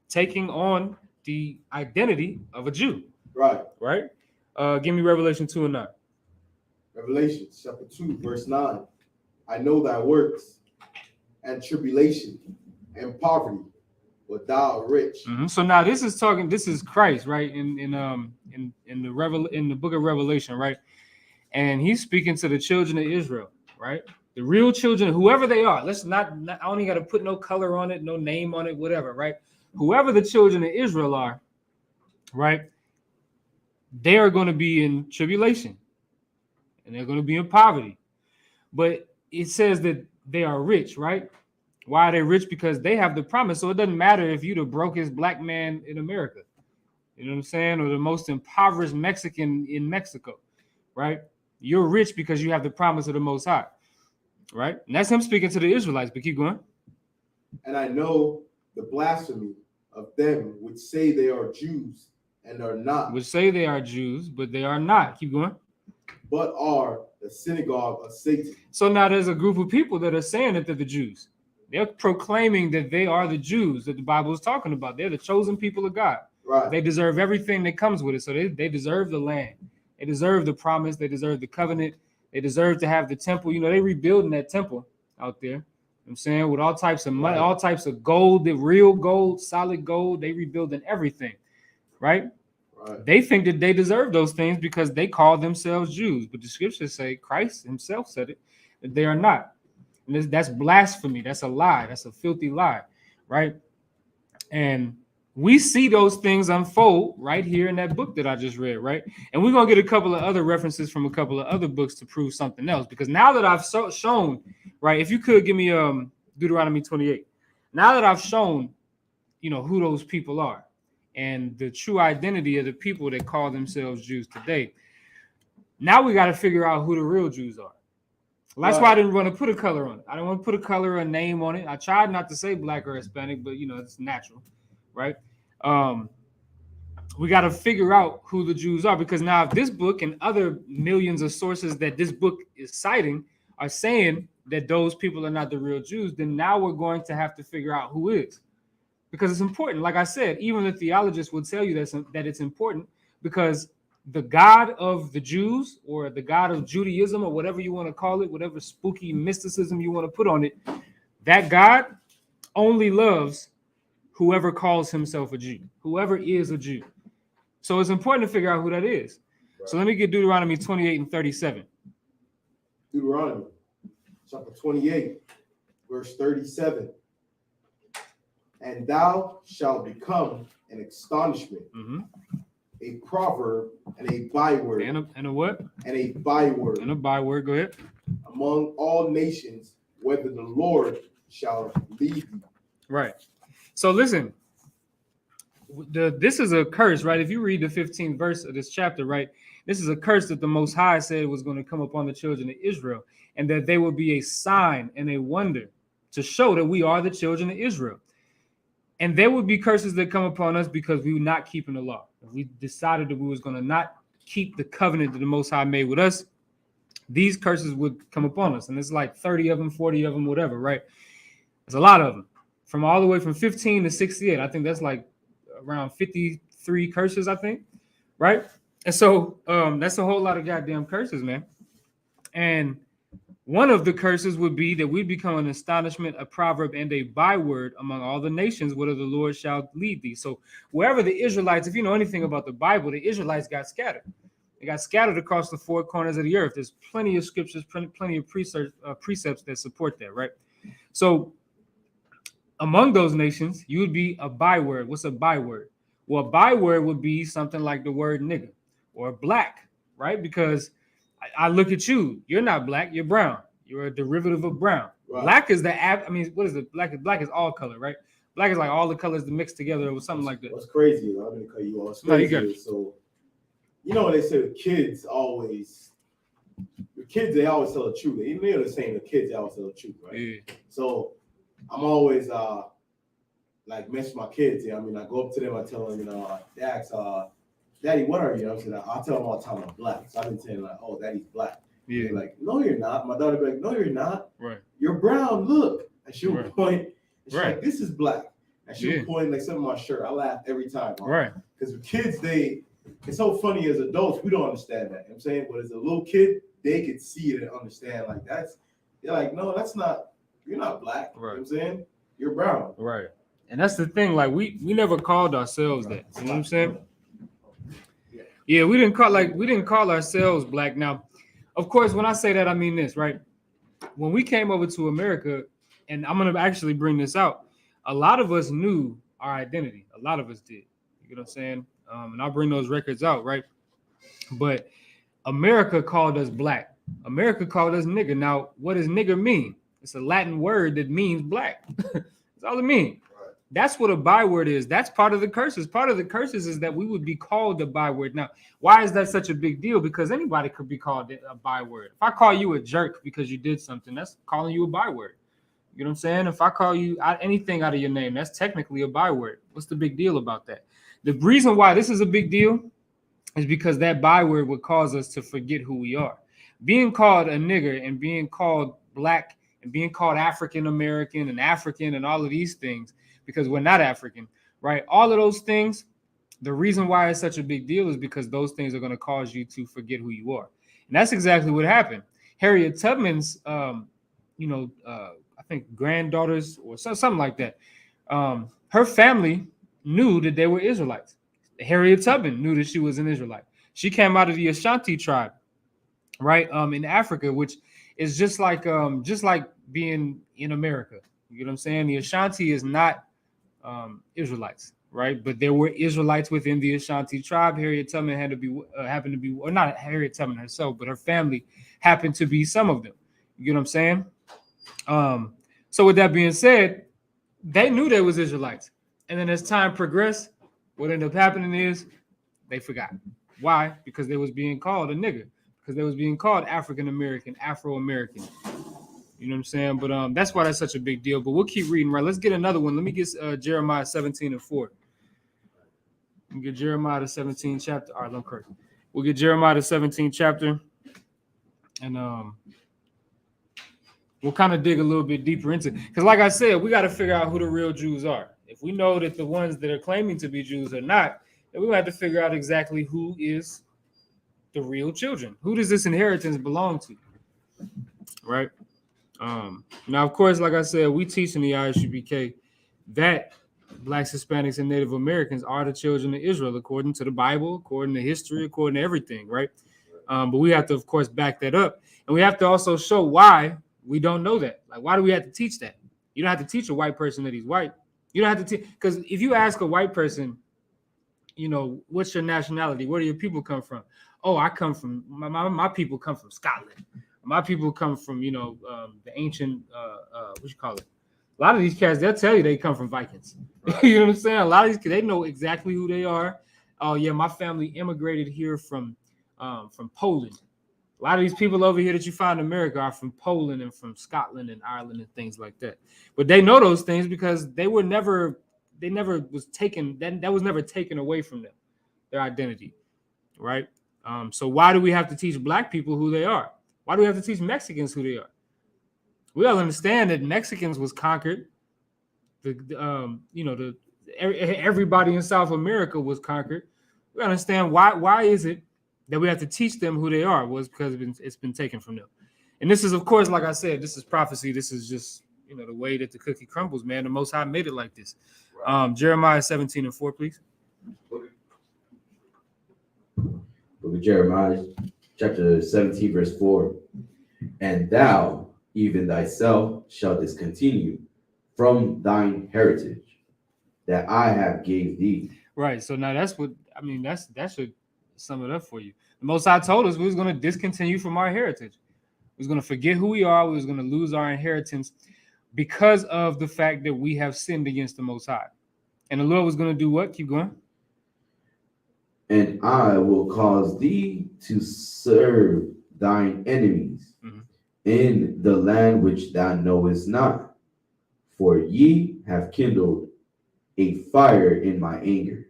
taking on the identity of a Jew. Right. Right? Give me Revelation 2:9. Revelation chapter 2, verse 9. I know thy works and tribulation and poverty, but thou art rich. Mm-hmm. So now this is Christ, right? In the book of Revelation, right? And he's speaking to the children of Israel, right? The real children, whoever they are. Let's not I don't even got to put no color on it, no name on it, whatever, right? Whoever the children of Israel are, right? They are going to be in tribulation and they're going to be in poverty. But it says that they are rich, right? Why are they rich? Because they have the promise. So it doesn't matter if you're the brokest black man in America, you know what I'm saying? Or the most impoverished Mexican in Mexico, right? You're rich because you have the promise of the Most High, right? And that's him speaking to the Israelites, but keep going. And I know the blasphemy of them which say they are Jews and are not. Which say they are Jews, but they are not. Keep going. But are the synagogue of Satan. So now there's a group of people that are saying that they're the Jews. They're proclaiming that they are the Jews that the Bible is talking about. They're the chosen people of God. Right. They deserve everything that comes with it. So they deserve the land. They deserve the promise. They deserve the covenant. They deserve to have the temple. They rebuilding that temple out there. You know what I'm saying, with all types of money, all types of gold, the real gold, solid gold. They rebuilding everything, right? Right. They think that they deserve those things because they call themselves Jews. But the scriptures say, Christ himself said it, that they are not. And that's blasphemy. That's a lie. That's a filthy lie, right? And we see those things unfold right here in that book that I just read, right? And we're going to get a couple of other references from a couple of other books to prove something else. Because now that I've shown, right, if you could give me Deuteronomy 28. Now that I've shown, who those people are and the true identity of the people that call themselves Jews today, now we got to figure out who the real Jews are. Well, that's why I didn't want to put a color on it. I don't want to put a color or a name on it. I tried not to say black or Hispanic, but it's natural, right? we got to figure out who the Jews are, because now if this book and other millions of sources that this book is citing are saying that those people are not the real Jews, then now we're going to have to figure out who is, because it's important. Like I said, even the theologists would tell you that it's important, because the God of the Jews, or the God of Judaism, or whatever you want to call it, whatever spooky mysticism you want to put on it, that God only loves whoever calls himself a Jew, whoever is a Jew. So it's important to figure out who that is. Right. So let me get Deuteronomy 28 and 37. Deuteronomy chapter 28, verse 37. And thou shalt become an astonishment, a proverb, and a byword. And a what? And a byword. And a byword, go ahead. Among all nations, whether the Lord shall lead thee. Right. So listen, this is a curse, right? If you read the 15th verse of this chapter, right, this is a curse that the Most High said was going to come upon the children of Israel, and that they will be a sign and a wonder to show that we are the children of Israel. And there would be curses that come upon us because we were not keeping the law. If we decided that we was going to not keep the covenant that the Most High made with us, these curses would come upon us. And it's like 30 of them, 40 of them, whatever, right? There's a lot of them. From all the way from 15 to 68. I think that's like around 53 curses, I think, right? And so that's a whole lot of goddamn curses, man. And one of the curses would be that we become an astonishment, a proverb, and a byword among all the nations, whether the Lord shall lead thee. So wherever the Israelites, if you know anything about the Bible, the Israelites got scattered. They got scattered across the four corners of the earth. There's plenty of scriptures, plenty of precepts that support that, right? So among those nations, you would be a byword. What's a byword? Well, a byword would be something like the word nigger or black, right? Because I look at you, you're not black, you're brown. You're a derivative of brown. Right. Black is what is it? Black is all color, right? Black is like all the colors mixed together or something like that. What's crazy, I'm going to cut you off. So, you know what they say, the kids, they always tell the truth. Even though they're saying the kids, they always tell the truth, right? Yeah. So I'm always like mess with my kids. I mean, I go up to them, I tell them, they ask, Daddy, what are you? I'll tell them all the time I'm black. So I've been saying like, oh, Daddy's black. Yeah. They're like, no, you're not. My daughter be like, no, you're not. Right. You're brown. Look. And she'll point. And she's like, this is black. And she'll point like something on my shirt. I laugh every time. Right. Because the kids, it's so funny as adults, we don't understand that. You know what I'm saying? But as a little kid, they could see it and understand like they're like, no, that's not, you're not black. Right. You know what I'm saying? You're brown. Right. And that's the thing, like we never called ourselves that. You know what I'm saying? Yeah, we didn't call ourselves black. Now, of course, when I say that, I mean this, right? When we came over to America, and I'm gonna actually bring this out, a lot of us knew our identity. A lot of us did. You know what I'm saying? And I'll bring those records out, right? But America called us black. America called us nigger. Now, what does nigger mean? It's a Latin word that means black. That's all it means. Right. That's what a byword is. That's part of the curses. Part of the curses is that we would be called a byword. Now, why is that such a big deal? Because anybody could be called a byword. If I call you a jerk because you did something, that's calling you a byword. You know what I'm saying? If I call you anything out of your name, that's technically a byword. What's the big deal about that? The reason why this is a big deal is because that byword would cause us to forget who we are. Being called a nigger and being called black and being called African American and African and all of these things, because we're not African, right? All of those things, the reason why it's such a big deal is because those things are going to cause you to forget who you are. And that's exactly what happened. Harriet Tubman's, I think granddaughters or something like that, her family knew that they were Israelites. Harriet Tubman knew that she was an Israelite. She came out of the Ashanti tribe, right, in Africa, which is just like being in America. You know what I'm saying? The Ashanti is not Israelites, right? But there were Israelites within the Ashanti tribe. Harriet Tubman happened to be, or not Harriet Tubman herself, but her family happened to be some of them. You know what I'm saying? So with that being said, they knew they was Israelites. And then as time progressed, what ended up happening is they forgot. Why? Because they was being called a nigger. Because they was being called African American, Afro American. You know what I'm saying? But that's why that's such a big deal. But we'll keep reading, right? Let's get another one. Let me get Jeremiah 17:4. We'll get Jeremiah the 17th chapter. All right, I'm correct. We'll get Jeremiah the 17th chapter, and we'll kind of dig a little bit deeper into it. Because like I said, we got to figure out who the real Jews are. If we know that the ones that are claiming to be Jews are not, then we have to figure out exactly who is the real children. Who does this inheritance belong to? Right? Now, of course, like I said, we teach in the ISUPK that Blacks, Hispanics, and Native Americans are the children of Israel, according to the Bible, according to history, according to everything, right? But we have to, of course, back that up. And we have to also show why we don't know that. Like, why do we have to teach that? You don't have to teach a white person that he's white. You don't have to teach, because if you ask a white person, what's your nationality? Where do your people come from? Oh, I come from, my people come from Scotland. My people come from, the ancient, what you call it? A lot of these cats, they'll tell you they come from Vikings. Right. You know what I'm saying? A lot of these kids, they know exactly who they are. Oh, yeah, my family immigrated here from Poland. A lot of these people over here that you find in America are from Poland and from Scotland and Ireland and things like that. But they know those things because they never was taken, that was never taken away from them, their identity, right? So why do we have to teach Black people who they are? Why do we have to teach Mexicans who they are? We all understand that Mexicans was conquered. Everybody in South America was conquered. We understand why is it that we have to teach them who they are? Was because it's been taken from them. And this is, of course, like I said, this is prophecy. This is just the way that the cookie crumbles, man. The Most High made it like this. Right. Jeremiah 17:4, please. Book of Jeremiah, chapter 17, verse 4. And thou, even thyself, shalt discontinue from thine heritage that I have gave thee. Right. So now that should sum it up for you. The Most High told us we was going to discontinue from our heritage. We was going to forget who we are. We was going to lose our inheritance because of the fact that we have sinned against the Most High. And the Lord was going to do what? Keep going. And I will cause thee to serve thine enemies in the land which thou knowest not. For ye have kindled a fire in my anger,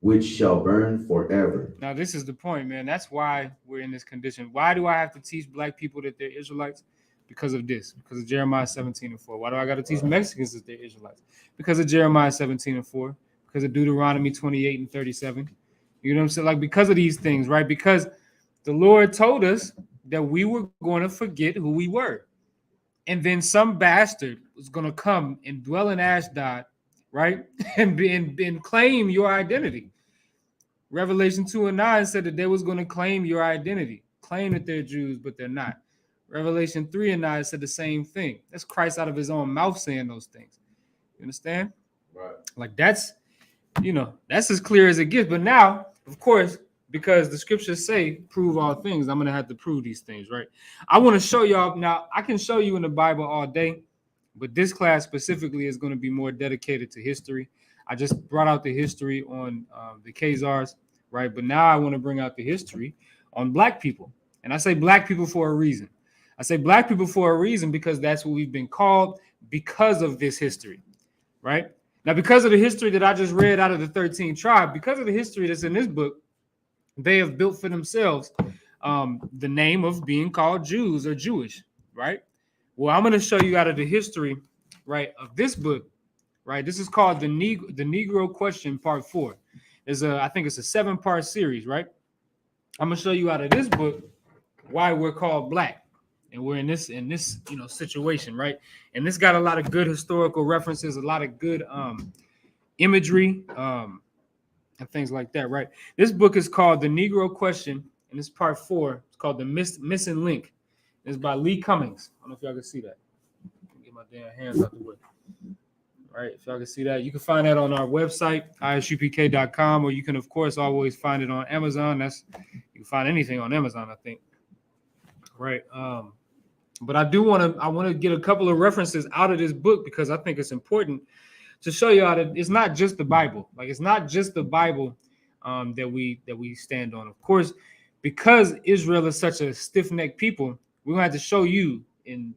which shall burn forever. Now, this is the point, man. That's why we're in this condition. Why do I have to teach Black people that they're Israelites? Because of this, because of Jeremiah 17:4. Why do I got to teach Mexicans that they're Israelites? Because of Jeremiah 17:4. Because of Deuteronomy 28:37. You know what I'm saying? Like, because of these things, right? Because the Lord told us that we were going to forget who we were. And then some bastard was going to come and dwell in Ashdod, right? And claim your identity. Revelation 2:9 said that they was going to claim your identity, claim that they're Jews, but they're not. Revelation 3:9 said the same thing. That's Christ out of his own mouth saying those things. You understand? Right. Like that's as clear as it gets. But now, of course, because the scriptures say prove all things, I'm going to have to prove these things, right? I want to show y'all. Now, I can show you in the Bible all day, but this class specifically is going to be more dedicated to history. I just brought out the history on the Khazars, right? But now I want to bring out the history on Black people. And I say Black people for a reason. I say Black people for a reason because that's what we've been called because of this history, right? Now, because of the history that I just read out of the 13 tribe, because of the history that's in this book, they have built for themselves the name of being called Jews or Jewish, right? Well, I'm going to show you out of the history, right, of this book, right? This is called the Negro Question Part 4. I think it's a 7-part series, right? I'm going to show you out of this book why we're called Black. And we're in this situation, right? And this got a lot of good historical references, a lot of good imagery, and things like that, right? This book is called The Negro Question, and it's part 4. It's called The Missing Link. It's by Lee Cummings. I don't know if y'all can see that. Get my damn hands out the way. All right, if y'all can see that, you can find that on our website, ISUPK.com, or you can, of course, always find it on Amazon. You can find anything on Amazon, I think. Right. But I want to get a couple of references out of this book because I think it's important to show you how that it's not just the Bible. Like, it's not just the Bible that we stand on. Of course, because Israel is such a stiff-necked people, we're gonna have to show you in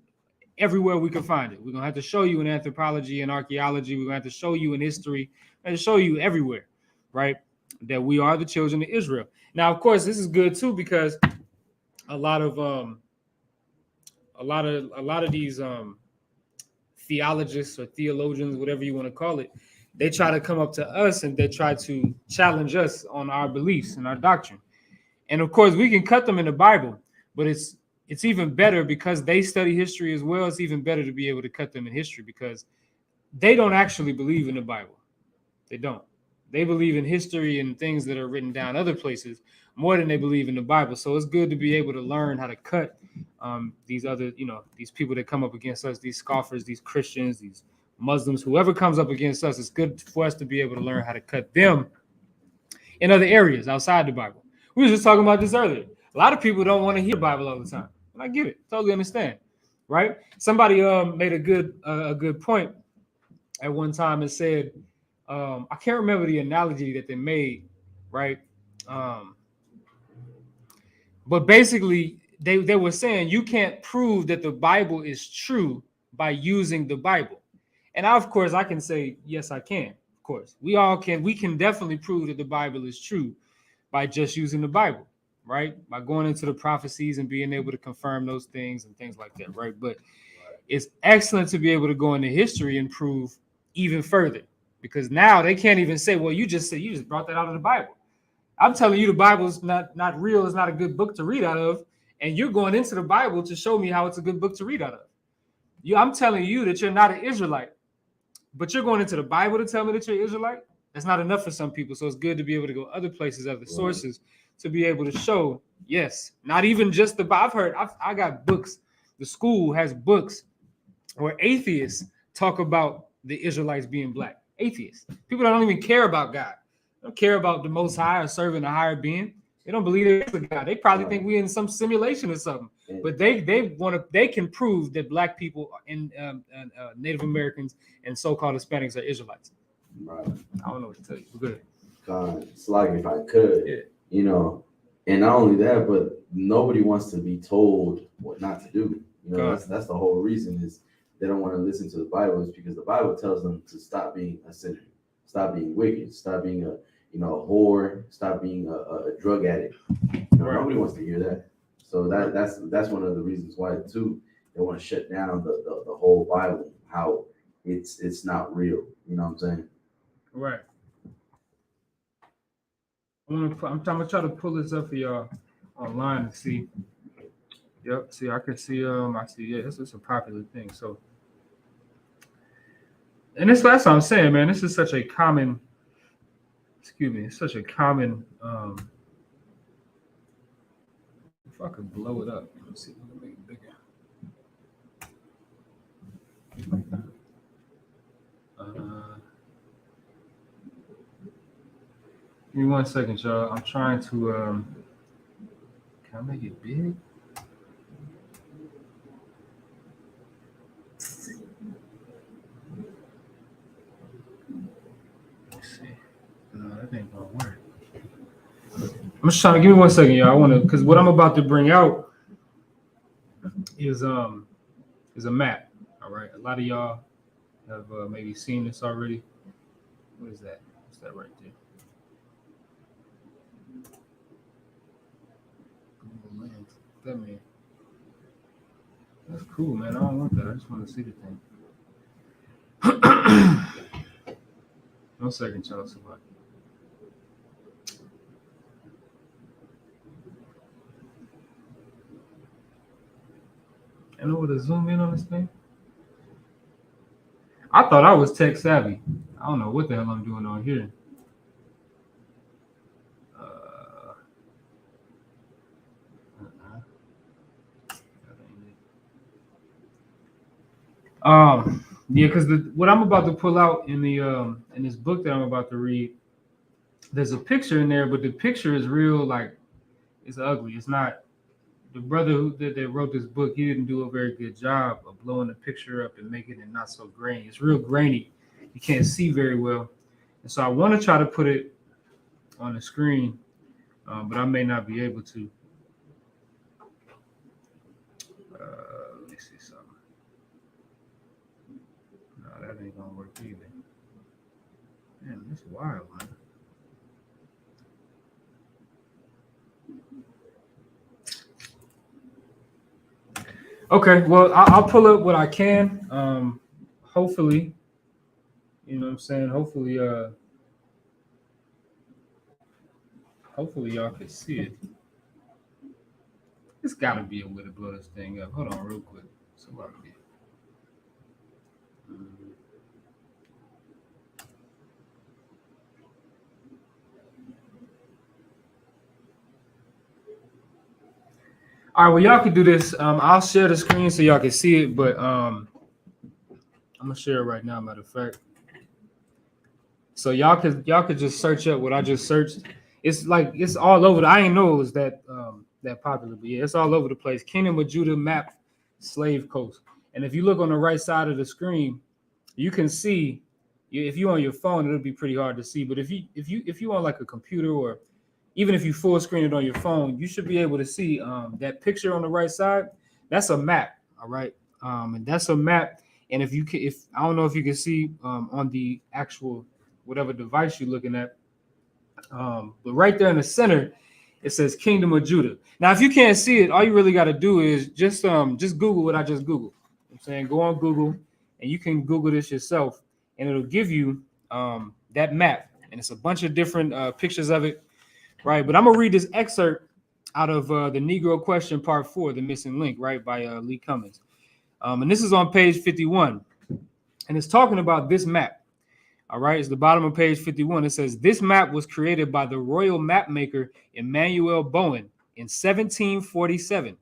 everywhere we can find it. We're gonna have to show you in anthropology and archaeology. We're gonna have to show you in history. We're gonna show you everywhere, right? that we are the children of Israel. Now, of course, this is good too because a lot of these theologists or theologians, whatever you want to call it, they try to come up to us and they try to challenge us on our beliefs and our doctrine. And of course, we can cut them in the Bible, but it's even better because they study history as well. It's even better to be able to cut them in history because they don't actually believe in the Bible. They don't. They believe in history and things that are written down other places more than they believe in the Bible. So it's good to be able to learn how to cut these other, these people that come up against us, these scoffers, these Christians, these Muslims, whoever comes up against us. It's good for us to be able to learn how to cut them in other areas outside the Bible. We were just talking about this earlier. A lot of people don't want to hear the Bible all the time, and I get it, totally understand, right? Somebody made a good point at one time and said, I can't remember the analogy that they made, right? But basically, they were saying you can't prove that the Bible is true by using the Bible. And of course, I can say, yes, I can. Of course, we all can. We can definitely prove that the Bible is true by just using the Bible, right? By going into the prophecies and being able to confirm those things and things like that, right? But it's excellent to be able to go into history and prove even further, because now they can't even say, well, you just brought that out of the Bible. I'm telling you the Bible is not real. It's not a good book to read out of. And you're going into the Bible to show me how it's a good book to read out of. I'm telling you that you're not an Israelite, but you're going into the Bible to tell me that you're an Israelite. That's not enough for some people. So it's good to be able to go other places, other sources, to be able to show, yes, not even just the Bible. I got books. The school has books where atheists talk about the Israelites being black. Atheists. People that don't even care about God. They don't care about the Most High or serving a higher being. They don't believe there is a God. They probably think we're in some simulation or something. But they can prove that black people and Native Americans and so-called Hispanics are Israelites. Right. I don't know what to tell you. We're good. It's like if I could, and not only that, but nobody wants to be told what not to do. That's the whole reason is they don't want to listen to the Bible, is because the Bible tells them to stop being a sinner, stop being wicked, stop being a whore, stop being a drug addict. Nobody wants to hear that. So that's one of the reasons why too they want to shut down the whole Bible, how it's not real. You know what I'm saying? Right. I'm trying to try to pull this up for y'all online and see. Yep. See, I can see. I see. Yeah, this is a popular thing. So, and that's what I'm saying, man. This is such a common. Excuse me. It's such a common. If I could blow it up, let's see. Let me make it bigger. Give me 1 second, y'all. I'm trying to. Can I make it big? Let's see. No, that ain't gonna work. I'm just trying to give me 1 second, y'all. I want to, because what I'm about to bring out is a map. All right, a lot of y'all have maybe seen this already. What is that? What's that right there? Google Lens. What that mean? That's cool, man. I don't want that. I just want to see the thing. 1 second, y'all. Somebody. I know where to zoom in on this thing. I thought I was tech savvy. I don't know what the hell I'm doing on here. Yeah, because what I'm about to pull out in the in this book that I'm about to read, there's a picture in there, but the picture is real, like it's ugly. It's not. The brother that wrote this book, he didn't do a very good job of blowing the picture up and making it not so grainy. It's real grainy. You can't see very well. And so I want to try to put it on the screen, but I may not be able to. Let me see something. No, that ain't gonna work either. Man, that's wild, man. Okay, well, I'll pull up what I can. Hopefully, you know what I'm saying. Hopefully y'all can see it. It's got to be a way to blow this thing up. Hold on, real quick. Somebody. All right, well, y'all can do this. I'll share the screen so y'all can see it, but I'm gonna share it right now. Matter of fact, so y'all could just search up what I just searched. It's like it's all over. I ain't know it was that popular, but yeah, it's all over the place. Kingdom of Judah map, slave coast, and if you look on the right side of the screen, you can see. If you on your phone, it'll be pretty hard to see. But if you on like a computer or even if you full screen it on your phone, you should be able to see that picture on the right side. That's a map, all right, and that's a map. And if I don't know if you can see on the actual whatever device you're looking at, but right there in the center, it says Kingdom of Judah. Now, if you can't see it, all you really got to do is just Google what I just Googled. I'm saying go on Google, and you can Google this yourself, and it'll give you that map, and it's a bunch of different pictures of it. Right, but I'm gonna read this excerpt out of the Negro Question Part 4, The Missing Link, right, by Lee Cummins. And this is on page 51, and it's talking about this map. All right, it's the bottom of page 51. It says, this map was created by the royal map maker Emmanuel Bowen in 1747.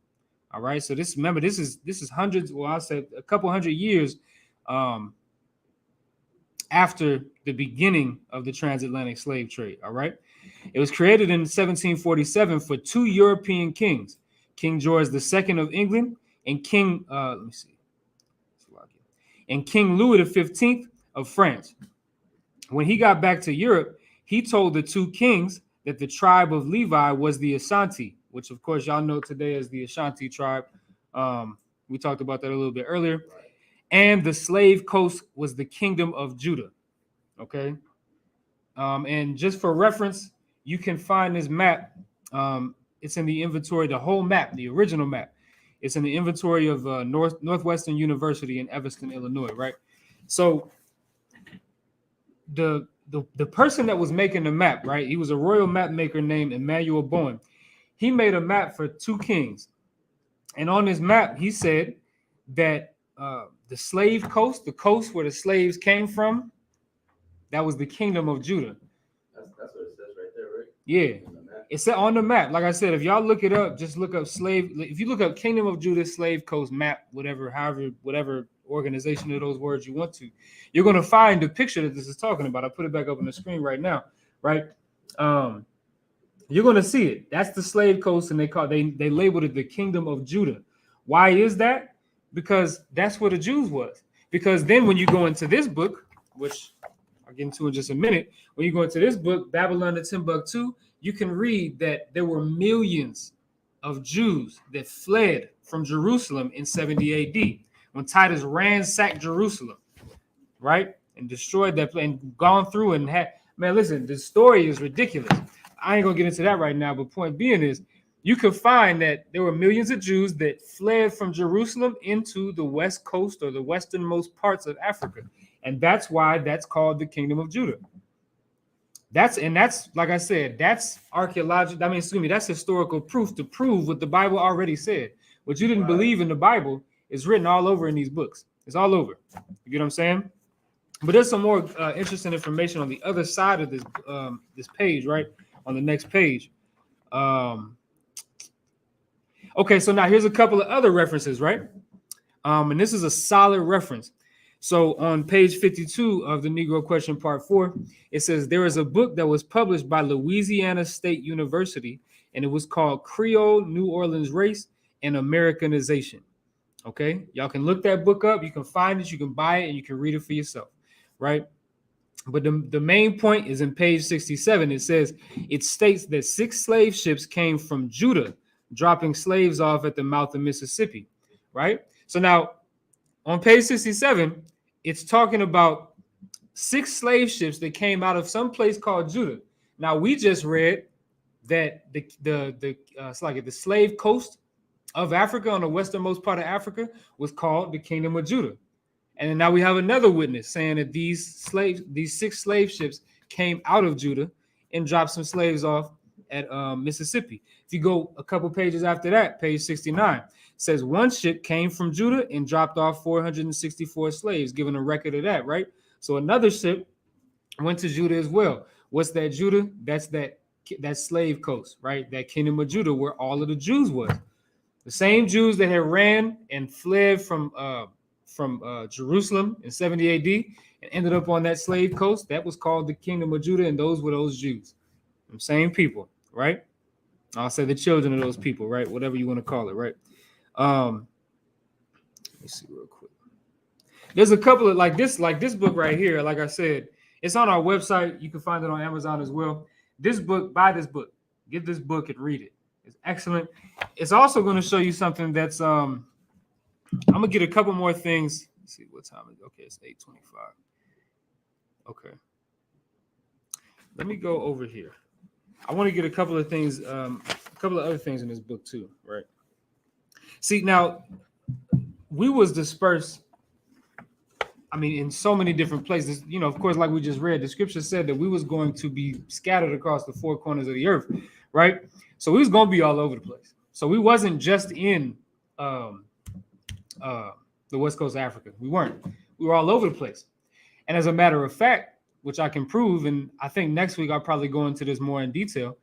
All right, so this is hundreds, well, I'll say a couple hundred years after the beginning of the transatlantic slave trade. All right. It was created in 1747 for two European kings, King George II of England and King Louis XV of France. When he got back to Europe, he told the two kings that the tribe of Levi was the Ashanti, which of course y'all know today as the Ashanti tribe. We talked about that a little bit earlier. And the slave coast was the kingdom of Judah. Okay. And just for reference, you can find this map. It's in the inventory, the whole map, the original map. It's in the inventory of Northwestern University in Evanston, Illinois, right? So the person that was making the map, right? He was a royal map maker named Emmanuel Bowen. He made a map for two kings. And on this map, he said that the slave coast, the coast where the slaves came from, that was the kingdom of Judah. That's what it says right there, right? Yeah. It's on the map. Like I said, if y'all look it up, just look up slave. If you look up Kingdom of Judah Slave Coast map, whatever organization of those words you want to, you're going to find the picture that this is talking about. I put it back up on the screen right now, right? You're going to see it. That's the slave coast, and they labeled it the Kingdom of Judah. Why is that? Because that's where the Jews was. Because then when you go into this book, which I'll get into in just a minute, when you go into this book, Babylon to Timbuktu, you can read that there were millions of Jews that fled from Jerusalem in 70 AD when Titus ransacked Jerusalem, right? And destroyed that place and gone through and had, man, listen, the story is ridiculous. I ain't gonna get into that right now, but point being is you can find that there were millions of Jews that fled from Jerusalem into the west coast or the westernmost parts of Africa. And that's why that's called the Kingdom of Judah. That's like I said, that's archaeological. That's historical proof to prove what the Bible already said. What you didn't believe in the Bible is written all over in these books. It's all over. You get what I'm saying? But there's some more interesting information on the other side of this page, right? On the next page. Okay, so now here's a couple of other references, right? And this is a solid reference. So on page 52 of the Negro Question Part 4, it says there is a book that was published by Louisiana State University, and it was called Creole New Orleans Race and Americanization. Okay, y'all can look that book up. You can find it, you can buy it, and you can read it for yourself, right? But the main point is in page 67. It says it states that 6 slave ships came from Judah, dropping slaves off at the mouth of Mississippi, right? So now on page 67, it's talking about 6 slave ships that came out of some place called Judah. Now we just read that the slave coast of Africa, on the westernmost part of Africa, was called the Kingdom of Judah. And then now we have another witness saying that these 6 slave ships came out of Judah and dropped some slaves off at Mississippi. If you go a couple pages after that, page 69, says one ship came from Judah and dropped off 464 slaves, giving a record of that, right? So another ship went to Judah as well. What's that Judah? That's that slave coast, right? That Kingdom of Judah, where all of the Jews was. The same Jews that had ran and fled from Jerusalem in 70 AD and ended up on that slave coast, that was called the Kingdom of Judah, and those were those Jews. The same people, right? I'll say the children of those people, right? Whatever you want to call it, right? Let me see real quick. There's a couple of like this book right here. Like I said, it's on our website. You can find it on Amazon as well. This book, buy this book. Get this book and read it. It's excellent. It's also going to show you something that's I'm gonna get a couple more things. Let's see what time it is. Okay, it's 8:25. Okay. Let me go over here. I want to get a couple of things, a couple of other things in this book too, right? See, now we was dispersed, I mean, in so many different places. You know, of course, like we just read, the scripture said that we was going to be scattered across the 4 corners of the earth, right? So we was going to be all over the place. So we wasn't just in the West Coast of Africa. We weren't. We were all over the place. And as a matter of fact, which I can prove, and I think next week I'll probably go into this more in detail,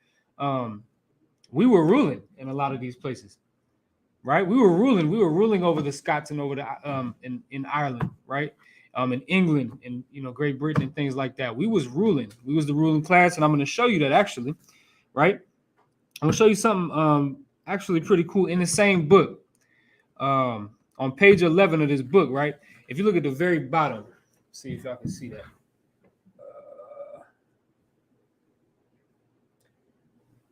we were ruling in a lot of these places, right? We were ruling over the Scots and over the in Ireland, right? In England and, you know, Great Britain and things like that. We was ruling. We was the ruling class, and I'm going to show you that actually, right? I'm going to show you something actually pretty cool in the same book. On page 11 of this book, right? If you look at the very bottom, see if y'all can see that.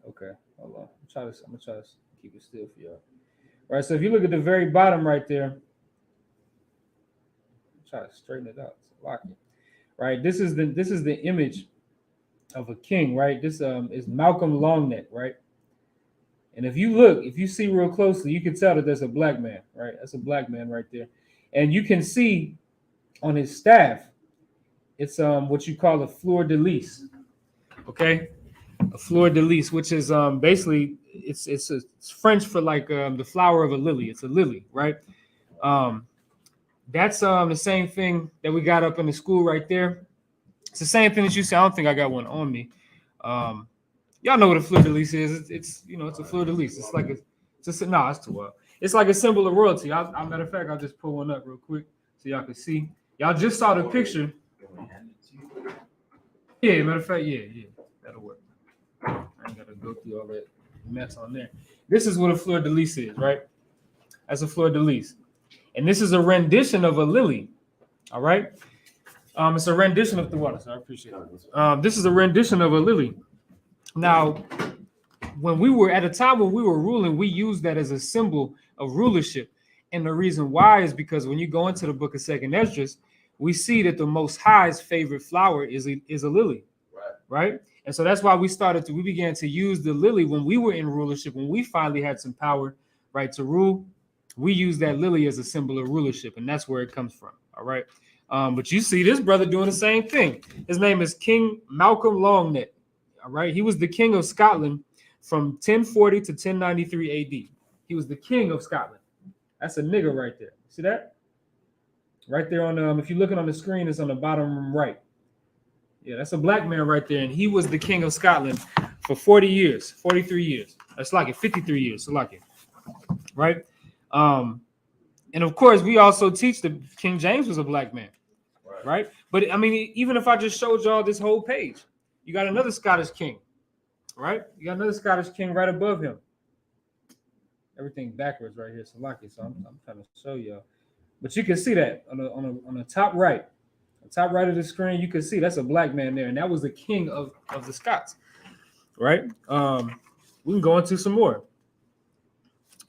Okay, hold on. I'm gonna try to keep it still for y'all. All right, so if you look at the very bottom right there, try to straighten it out. So lock it. Right, this is the image of a king, right? This is Malcolm Longnet, right? And if you see real closely, you can tell that there's a black man, right? That's a black man right there. And you can see on his staff, it's what you call a fleur de lis. Okay? A fleur de lis, which is basically it's French for like the flower of a lily. It's a lily, right? That's the same thing that we got up in the school right there. It's the same thing that you see. I don't think I got one on me. Y'all know what a fleur de lis is. It's you know, it's a fleur de lis. It's like it's too well. It's like a symbol of royalty. Matter of fact, I'll just pull one up real quick so y'all can see. Y'all just saw the picture. Yeah, matter of fact, yeah, that'll work. I ain't gotta go through all that mess on there. This is what a fleur de lis is, right? That's a fleur de lis. And this is a rendition of a lily. All right. It's a rendition of the water, so I appreciate it. This is a rendition of a lily. Now, when we were at a time when we were ruling, we used that as a symbol of rulership. And the reason why is because when you go into the book of 2nd Esdras, we see that the Most High's favorite flower is a lily, right? And so that's why we began to use the lily when we were in rulership, when we finally had some power, right, to rule. We use that lily as a symbol of rulership, and that's where it comes from, all right? But you see this brother doing the same thing. His name is King Malcolm Longnet, all right? He was the king of Scotland from 1040 to 1093 AD. He was the king of Scotland. That's a nigga right there. See that? Right there on if you're looking on the screen, it's on the bottom right. Yeah, that's a black man right there, and he was the king of Scotland for 40 years, 43 years. That's like it, 53 years, so like it, right? And of course, we also teach that King James was a black man, right? But I mean, even if I just showed y'all this whole page, you got another Scottish king, right? You got another Scottish king right above him. Everything backwards right here, so like it. So I'm trying to show y'all, but you can see that on the top right. Top right of the screen, you can see that's a black man there, and that was the king of the Scots, right? We can go into some more,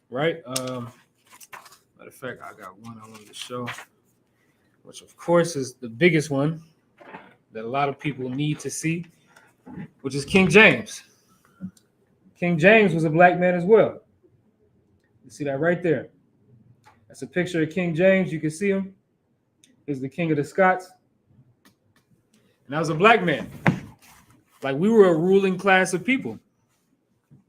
right? Matter of fact, I got one I wanted to show, which of course is the biggest one that a lot of people need to see, which is King James. King James was a black man as well. see that right there? That's a picture of King James. You can see him. He's the king of the Scots. And that was a black man. Like, we were a ruling class of people.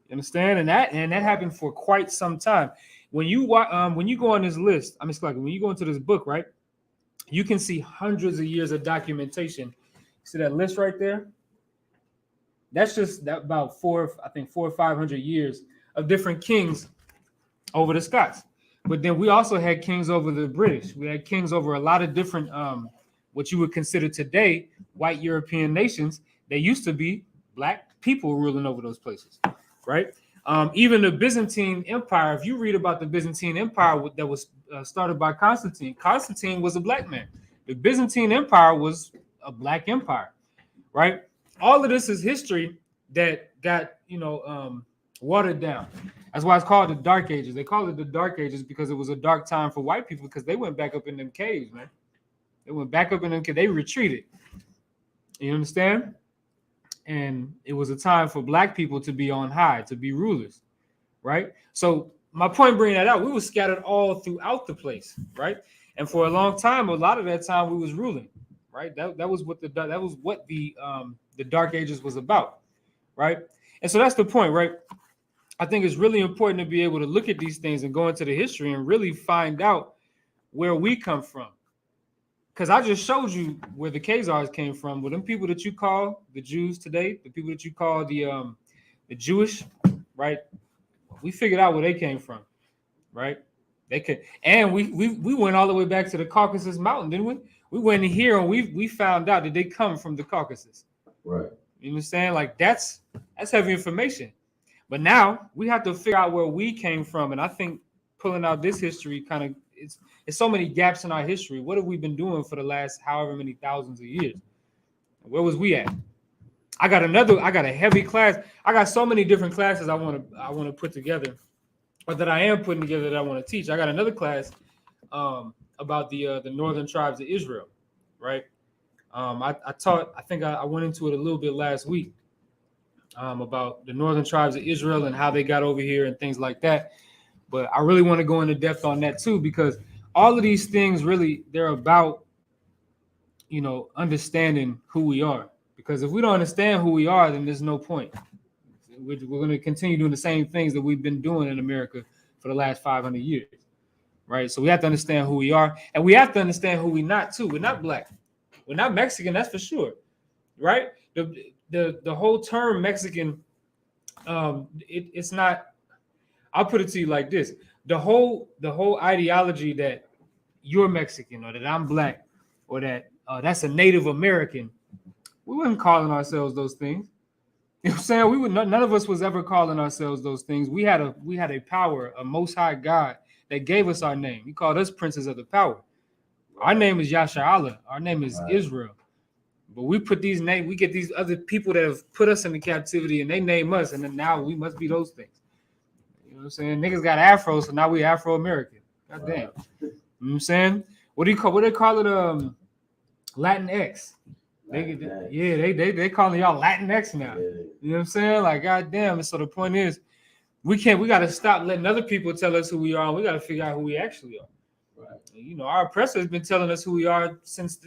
You understand? And that happened for quite some time. When you go on this list, when you go into this book, right, you can see hundreds of years of documentation. See that list right there? That's just about 400 or 500 years of different kings over the Scots. But then we also had kings over the British. We had kings over a lot of different, what you would consider today, white European nations. They used to be black people ruling over those places, right? Even the Byzantine Empire, if you read about the Byzantine Empire that was started by Constantine, Constantine was a black man. The Byzantine Empire was a black empire, right? All of this is history that got, watered down. That's why it's called the Dark Ages. They call it the Dark Ages because it was a dark time for white people because they went back up in them caves, man. They went back up in them caves. They retreated. You understand? And it was a time for black people to be on high, to be rulers, right? So my point bringing that out, we were scattered all throughout the place, right? And for a long time, a lot of that time we was ruling, right? That was what the Dark Ages was about, right? And so that's the point, right? I think it's really important to be able to look at these things and go into the history and really find out where we come from. Because I just showed you where the Khazars came from. With them people that you call the Jews today, the people that you call the Jewish, right? We figured out where they came from, right? They could, and we went all the way back to the Caucasus Mountain, didn't we? We went in here and we found out that they come from the Caucasus. Right. You understand? Like that's heavy information. But now we have to figure out where we came from. And I think pulling out this history kind of it's so many gaps in our history. What have we been doing for the last however many thousands of years? Where was we at? I got a heavy class. I got so many different classes I want to put together, or that I am putting together that I want to teach. I got another class about the northern tribes of Israel, right? I went into it a little bit last week about the northern tribes of Israel and how they got over here and things like that. But I really want to go into depth on that too, because all of these things really, they're about, understanding who we are. Because if we don't understand who we are, then there's no point. We're going to continue doing the same things that we've been doing in America for the last 500 years, right? So we have to understand who we are, and we have to understand who we're not too. We're not black. We're not Mexican, that's for sure, right? The whole term Mexican, it's not. I'll put it to you like this: the whole ideology that you're Mexican or that I'm black or that that's a Native American, we weren't calling ourselves those things. You know what I'm saying? None of us was ever calling ourselves those things. We had a power, a most high God that gave us our name. He called us princes of the power. Our name is Yasha Allah. Our name is Israel. But we put these names, we get these other people that have put us into captivity and they name us, and then now we must be those things. You know what I'm saying? Niggas got afros, so now we Afro-American. God damn. You know what I'm saying? What do they call it? Latinx. They calling y'all Latinx now. Yeah. You know what I'm saying? Like, goddamn. And so the point is, we got to stop letting other people tell us who we are. And we got to figure out who we actually are. Right. Our oppressor has been telling us who we are since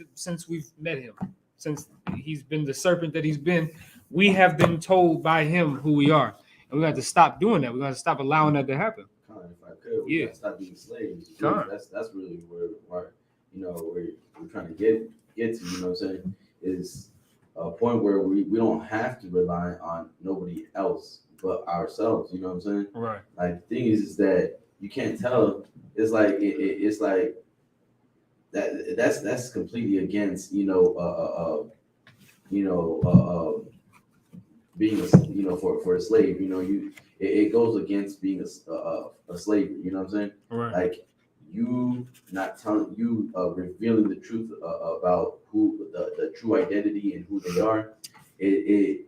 we've met him. Since he's been the serpent that he's been, we have been told by him who we are. And we got to stop doing that. We got to stop allowing that to happen. If I could, we got to stop being slaves. That's really where we're trying to get to, you know what I'm saying? Is a point where we don't have to rely on nobody else but ourselves. You know what I'm saying? Right. Like the thing is that you can't tell. It's like it's like that's completely against being for a slave. It goes against being a slave. You know what I'm saying? Right. Like you not telling you revealing the truth about who the true identity and who they are. It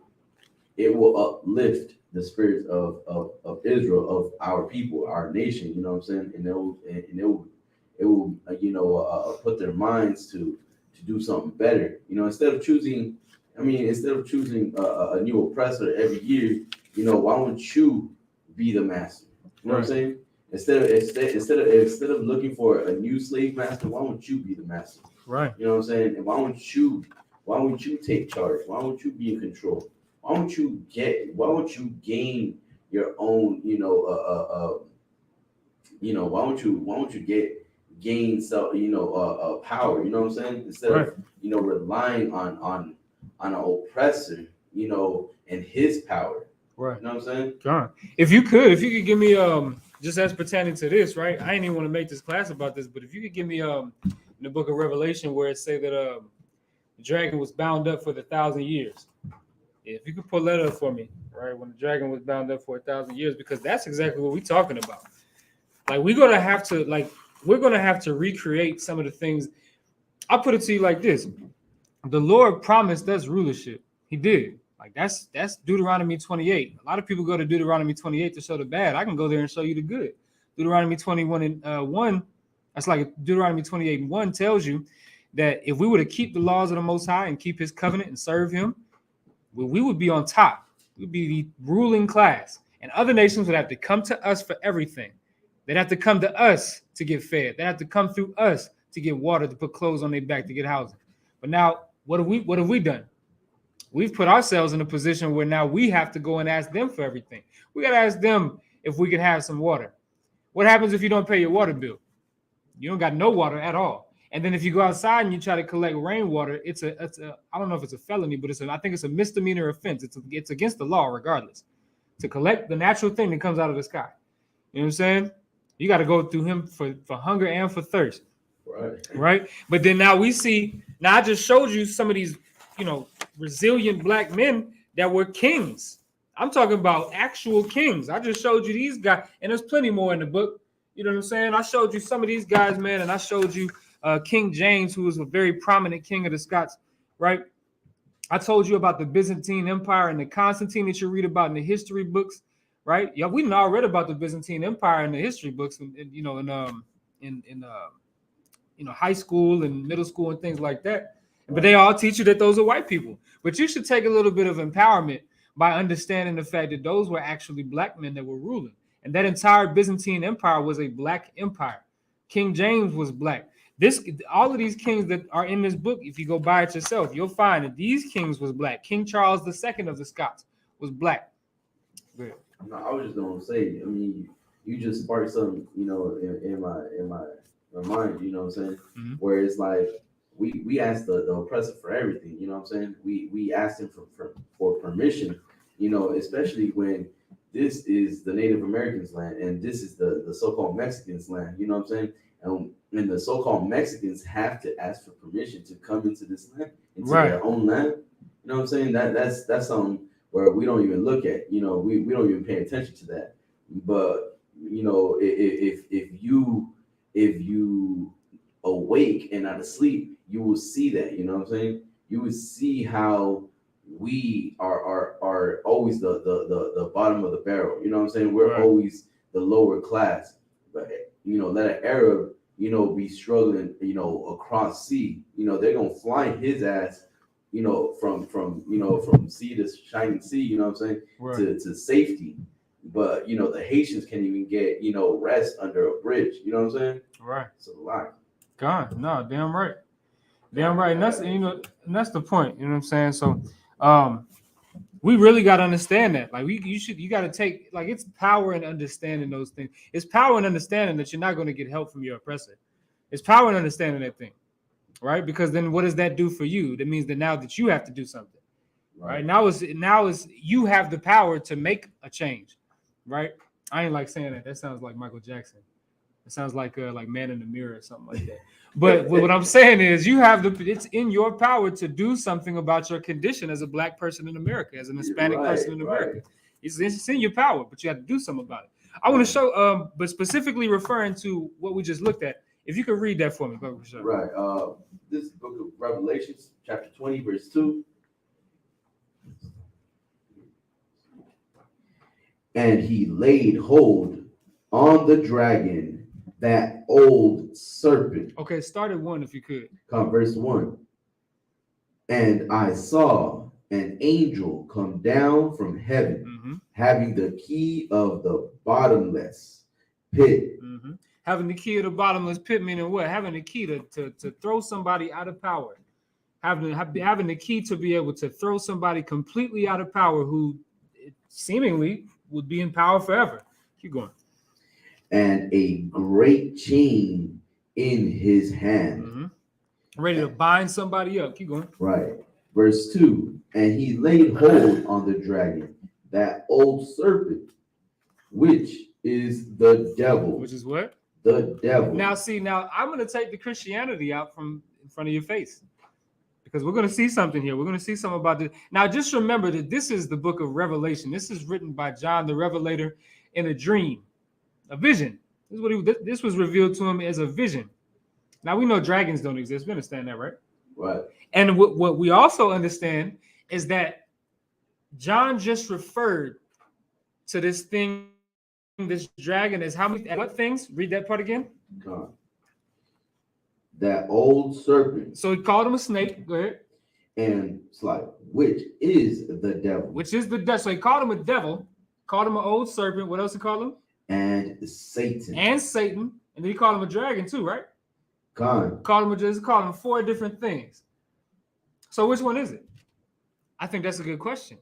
will uplift the spirits of Israel, of our people, our nation. You know what I'm saying? And it will put their minds to do something better. Instead of choosing a new oppressor every year, why don't you be the master? You know what I'm saying? Instead of looking for a new slave master, why don't you be the master? Right. You know what I'm saying? And why don't you take charge? Why don't you be in control? Why don't you gain your own, why don't you gain self, power, you know what I'm saying? Instead of, relying on an oppressor, and his power. Right. You know what I'm saying? John, if you could give me just as pertaining to this, right? I didn't even want to make this class about this, but if you could give me in the book of Revelation where it say that the dragon was bound up for 1,000 years. If you could pull that up for me, right? When the dragon was bound up for 1,000 years, because that's exactly what we're talking about. Like we're gonna have to recreate some of the things. I'll put it to you like this: the Lord promised us rulership. He did. Like that's Deuteronomy 28. A lot of people go to Deuteronomy 28 to show the bad. I can go there and show you the good. Deuteronomy 21 and 1. That's like Deuteronomy 28 and 1 tells you that if we were to keep the laws of the Most High and keep His covenant and serve Him, we would be on top. We'd be the ruling class, and other nations would have to come to us for everything. They'd have to come to us to get fed. They'd have to come through us to get water, to put clothes on their back, to get housing. But now, what have we done? We've put ourselves in a position where now we have to go and ask them for everything. We got to ask them if we can have some water. What happens if you don't pay your water bill? You don't got no water at all. And then if you go outside and you try to collect rainwater, it's a I don't know if it's a felony, but I think it's a misdemeanor offense. It's against the law regardless to collect the natural thing that comes out of the sky. You know what I'm saying? You got to go through Him for hunger and for thirst. Right. But then now we see. Now I just showed you some of these, resilient black men that were kings. I'm talking about actual kings. I just showed you these guys, and there's plenty more in the book. You know what I'm saying? I showed you some of these guys, man, and I showed you King James, who was a very prominent king of the Scots, right? I told you about the Byzantine Empire and the Constantine that you read about in the history books, right? Yeah, we all read about the Byzantine Empire in the history books, in high school and middle school and things like that. But they all teach you that those are white people. But you should take a little bit of empowerment by understanding the fact that those were actually black men that were ruling. And that entire Byzantine Empire was a black empire. King James was black. All of these kings that are in this book, if you go by it yourself, you'll find that these kings was black. King Charles II of the Scots was black. No, I was just gonna say, I mean, you just sparked something, in my mind, you know what I'm saying? Mm-hmm. Where it's like we asked the oppressor for everything, you know what I'm saying? We asked him for permission, especially when this is the Native Americans' land and this is the so-called Mexicans' land, you know what I'm saying? And the so-called Mexicans have to ask for permission to come into this land, into their own land. You know what I'm saying? That's something where we don't even look at, we don't even pay attention to that. But if you awake and not asleep, you will see that, you know what I'm saying? You will see how we are always the bottom of the barrel, you know what I'm saying? We're always the lower class. But let an Arab, be struggling, across sea, they're gonna fly his ass, from sea to shining sea, you know what I'm saying? To safety. But the Haitians can't even get rest under a bridge. You know what I'm saying? Right. It's a lot. God, no, damn right, and that's that's the point. You know what I'm saying? So, we really got to understand that. Like you got to take it's power in understanding those things. It's power in understanding that you're not going to get help from your oppressor. It's power in understanding that thing, right? Because then what does that do for you? That means that now that you have to do something, right? Now is you have the power to make a change. Right? I ain't like saying that. That sounds like Michael Jackson. It sounds like Man in the Mirror or something like that. But what I'm saying is it's in your power to do something about your condition as a black person in America, as an Hispanic person in America. It's in your power, but you have to do something about it. I want to show, but specifically referring to what we just looked at, if you could read that for me. Right. This book of Revelations, chapter 20, verse 2. And he laid hold on the dragon, that old serpent. Okay, start at 1 if you could. Verse 1. And I saw an angel come down from heaven, having the key of the bottomless pit. Mm-hmm. Having the key of the bottomless pit meaning what? Having the key to throw somebody out of power. Having the key to be able to throw somebody completely out of power who seemingly would be in power forever. Keep going. And a great chain in his hand. Mm-hmm. Ready to bind somebody up. Keep going. Right. Verse 2. And he laid hold on the dragon, that old serpent, which is the devil. Which is what? The devil. Now I'm going to take the Christianity out from in front of your face. Because we're going to see something here. We're going to see something about this. Now, just remember that this is the book of Revelation. This is written by John the Revelator in a dream, a vision. This was revealed to him as a vision. Now, we know dragons don't exist. We understand that, right? Right. And what we also understand is that John just referred to this thing, this dragon, as how many, what things? Read that part again. God. That old serpent. So he called him a snake. Go ahead. And it's like, which is the devil. Which is the devil. So he called him a devil, called him an old serpent. What else he called him? And Satan. And Satan. And then he called him a dragon too, right? God. Called him 4 different things. So which one is it? I think that's a good question.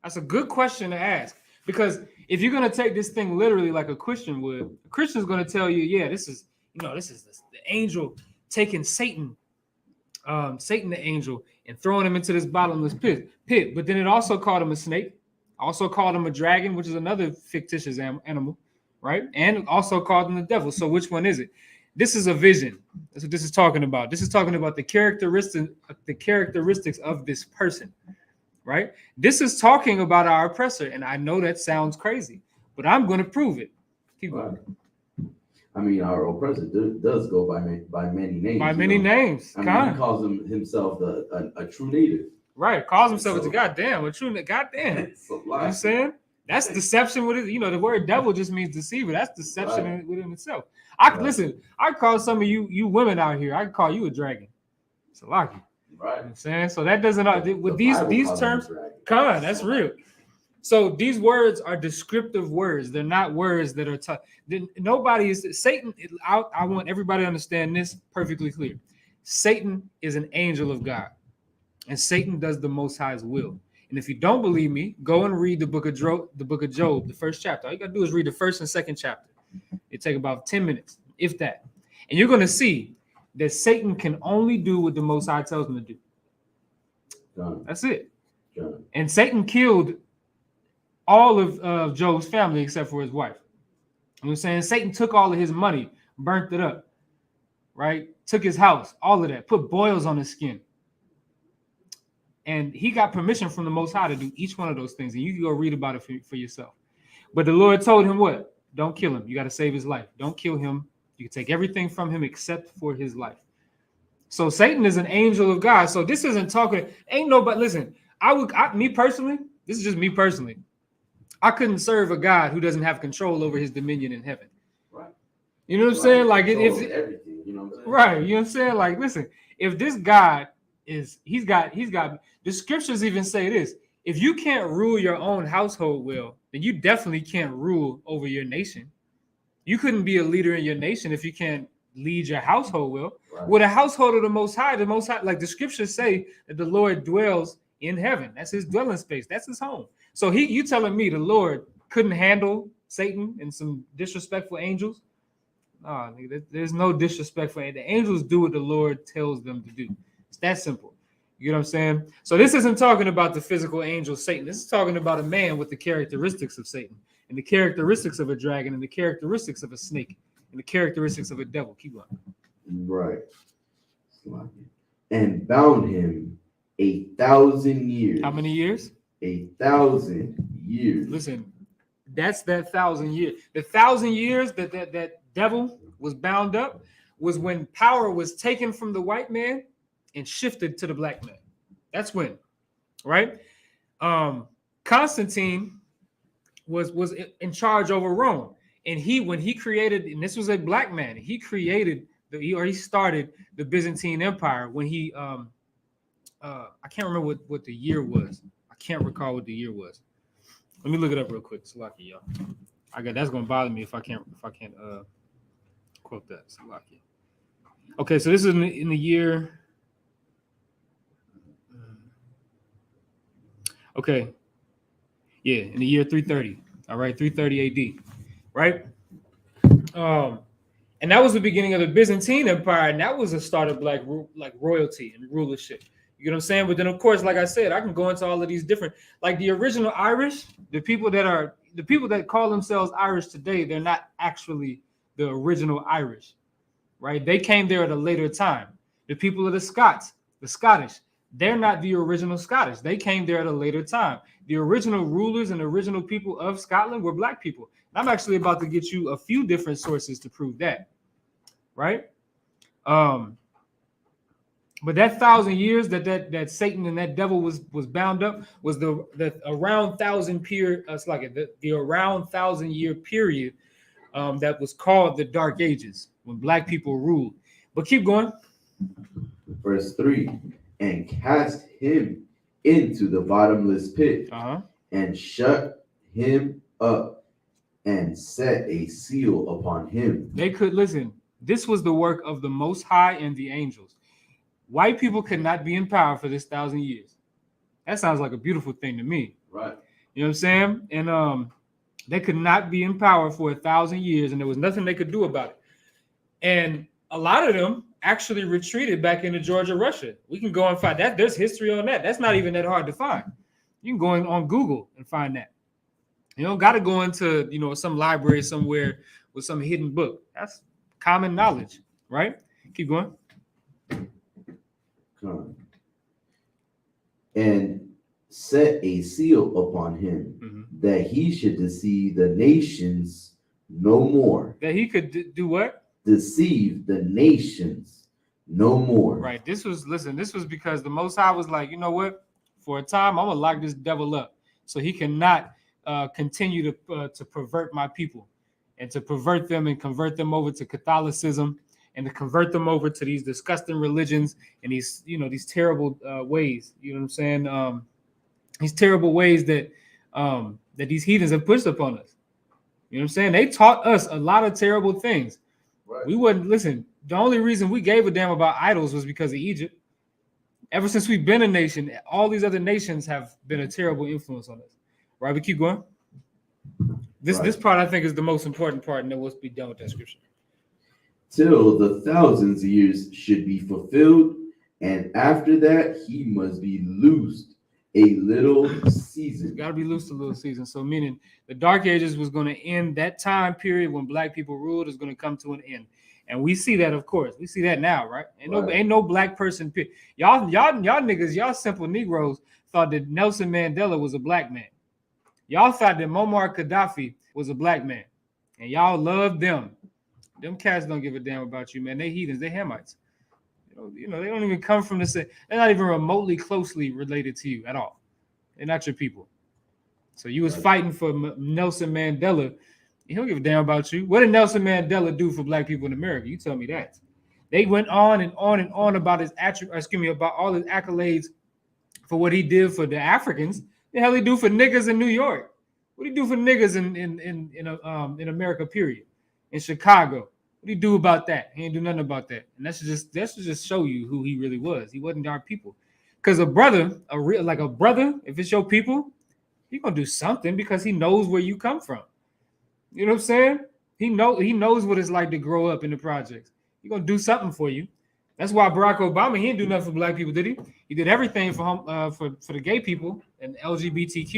That's a good question to ask. Because if you're going to take this thing literally like a Christian would, a Christian's going to tell you, yeah, this is the angel taking Satan, Satan the angel, and throwing him into this bottomless pit. But then it also called him a snake, also called him a dragon, which is another fictitious animal, right? And also called him the devil. So which one is it? This is a vision. That's what this is talking about. This is talking about the characteristics of this person, right? This is talking about our oppressor, and I know that sounds crazy, but I'm going to prove it. Keep going. Right. I mean, our oppressor does go by many names. By many names. I mean, he calls himself a true native. Right. Calls himself a goddamn. You know what I'm saying? That's deception with it. You know, the word devil just means deceiver. That's deception within itself. Listen, I call some of you women out here, I call you a dragon. It's a lucky. Right. You know what I'm saying? So that doesn't with these terms, come on, that's real. So these words are descriptive words. They're not words that are nobody is Satan. I want everybody to understand this perfectly clear. Satan is an angel of God, and Satan does the Most High's will. And if you don't believe me, go and read the book of Job, the first chapter. All you gotta do is read the first and second chapter. It take about 10 minutes, if that, and you're gonna see that Satan can only do what the Most High tells him to do. That's it. And Satan killed all of Job's family except for his wife. You know what I'm saying? Satan took all of his money, burnt it up, right? Took his house, all of that, put boils on his skin. And he got permission from the Most High to do each one of those things. And you can go read about it for yourself. But the Lord told him what? Don't kill him. You got to save his life. Don't kill him. You can take everything from him except for his life. So Satan is an angel of God. So this isn't talking, ain't nobody, listen, me personally, this is just me personally. I couldn't serve a God who doesn't have control over his dominion in heaven. Right. You know what I'm saying? Like if everything, you know what I'm saying? Right. You know what I'm saying? Like, listen, if this God he's got the scriptures even say this. If you can't rule your own household well, then you definitely can't rule over your nation. You couldn't be a leader in your nation if you can't lead your household well. Right. With a household of the Most High, like the scriptures say that the Lord dwells in heaven. That's his dwelling space. That's his home. So you telling me the Lord couldn't handle Satan and some disrespectful angels? No, there's no disrespectful. The angels do what the Lord tells them to do. It's that simple. You know what I'm saying? So this isn't talking about the physical angel Satan. This is talking about a man with the characteristics of Satan and the characteristics of a dragon and the characteristics of a snake and the characteristics of a devil. Keep going. Right. And bound him 1,000 years. How many years? 1,000 years. Listen, that's that 1,000 years. The 1,000 years that devil was bound up was when power was taken from the white man and shifted to the black man. That's when, right? Constantine was in charge over Rome, and when he created, and this was a black man, he created he started the Byzantine Empire when he I can't remember what the year was. I can't recall what the year was. Let me look it up real quick. It's lucky, y'all. I got that's gonna bother me if I can't quote that. Okay, so this is in the year. Okay, yeah, in the year 330. All right, 330 AD. Right. And that was the beginning of the Byzantine Empire, and that was a start of like royalty and rulership. You get what I'm saying? But then, of course, like I said, I can go into all of these different, like the original Irish, the people that call themselves Irish today, they're not actually the original Irish, right? They came there at a later time. The people of the Scots, the Scottish, they're not the original Scottish. They came there at a later time. The original rulers and original people of Scotland were black people. And I'm actually about to get you a few different sources to prove that, right? But that 1,000 years that Satan and that devil was bound up was the around 1,000 period. It's like the around 1,000 year period that was called the Dark Ages when black people ruled. But keep going. Verse 3, and cast him into the bottomless pit, and shut him up, and set a seal upon him. They could listen. This was the work of the Most High and the angels. White people could not be in power for this 1,000 years. That sounds like a beautiful thing to me. Right. You know what I'm saying? And they could not be in power for 1,000 years, and there was nothing they could do about it. And a lot of them actually retreated back into Georgia, Russia. We can go and find that. There's history on that. That's not even that hard to find. You can go on Google and find that. You don't got to go into, some library somewhere with some hidden book. That's common knowledge, right? Keep going. And set a seal upon him, that he should deceive the nations no more. That he could do what? Deceive the nations no more. Right. This was because the Most High was like, you know what? For a time, I'm gonna lock this devil up so he cannot continue to pervert my people and to pervert them and convert them over to Catholicism and to convert them over to these disgusting religions and these terrible ways. You know what I'm saying? These terrible ways that these heathens have pushed upon us. You know what I'm saying? They taught us a lot of terrible things. Right. We wouldn't listen. The only reason we gave a damn about idols was because of Egypt. Ever since we've been a nation, all these other nations have been a terrible influence on us. Right? We keep going. This part I think is the most important part, and then we'll be done with that scripture. Till the 1,000 years should be fulfilled, and after that he must be loosed a little season. Got to be loosed a little season. So meaning the Dark Ages was going to end. That time period when black people ruled is going to come to an end. And we see that, of course. We see that now, right? Ain't no black person. Y'all niggas, y'all simple Negroes thought that Nelson Mandela was a black man. Y'all thought that Muammar Gaddafi was a black man. And y'all loved them. Them cats don't give a damn about you, man. They heathens. They Hamites. They don't even come from the same. They're not even remotely closely related to you at all. They're not your people. So you was fighting for Nelson Mandela. He don't give a damn about you. What did Nelson Mandela do for black people in America? You tell me that. They went on and on and on about about all his accolades for what he did for the Africans. The hell he do for niggas in New York? What do he do for niggas in America? Period. In Chicago, what do he do about that? He ain't do nothing about that. And that should just show you who he really was. He wasn't our people. Because a brother, if it's your people, he gonna do something because he knows where you come from. You know what I'm saying? He knows what it's like to grow up in the projects. He gonna do something for you. That's why Barack Obama, he didn't do nothing for black people, did he? He did everything for the gay people and LGBTQ.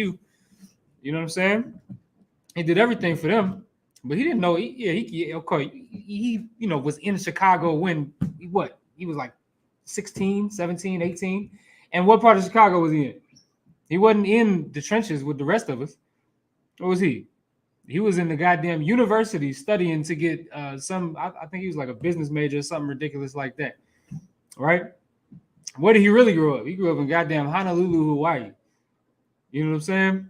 You know what I'm saying? He did everything for them, but he didn't know. He was in Chicago when he was like 16, 17, 18. And what part of Chicago was he in? He wasn't in the trenches with the rest of us. Where was he? He was in the goddamn university studying to get I think he was like a business major or something ridiculous like that. Right? Where did he really grow up? He grew up in goddamn Honolulu, Hawaii. You know what I'm saying?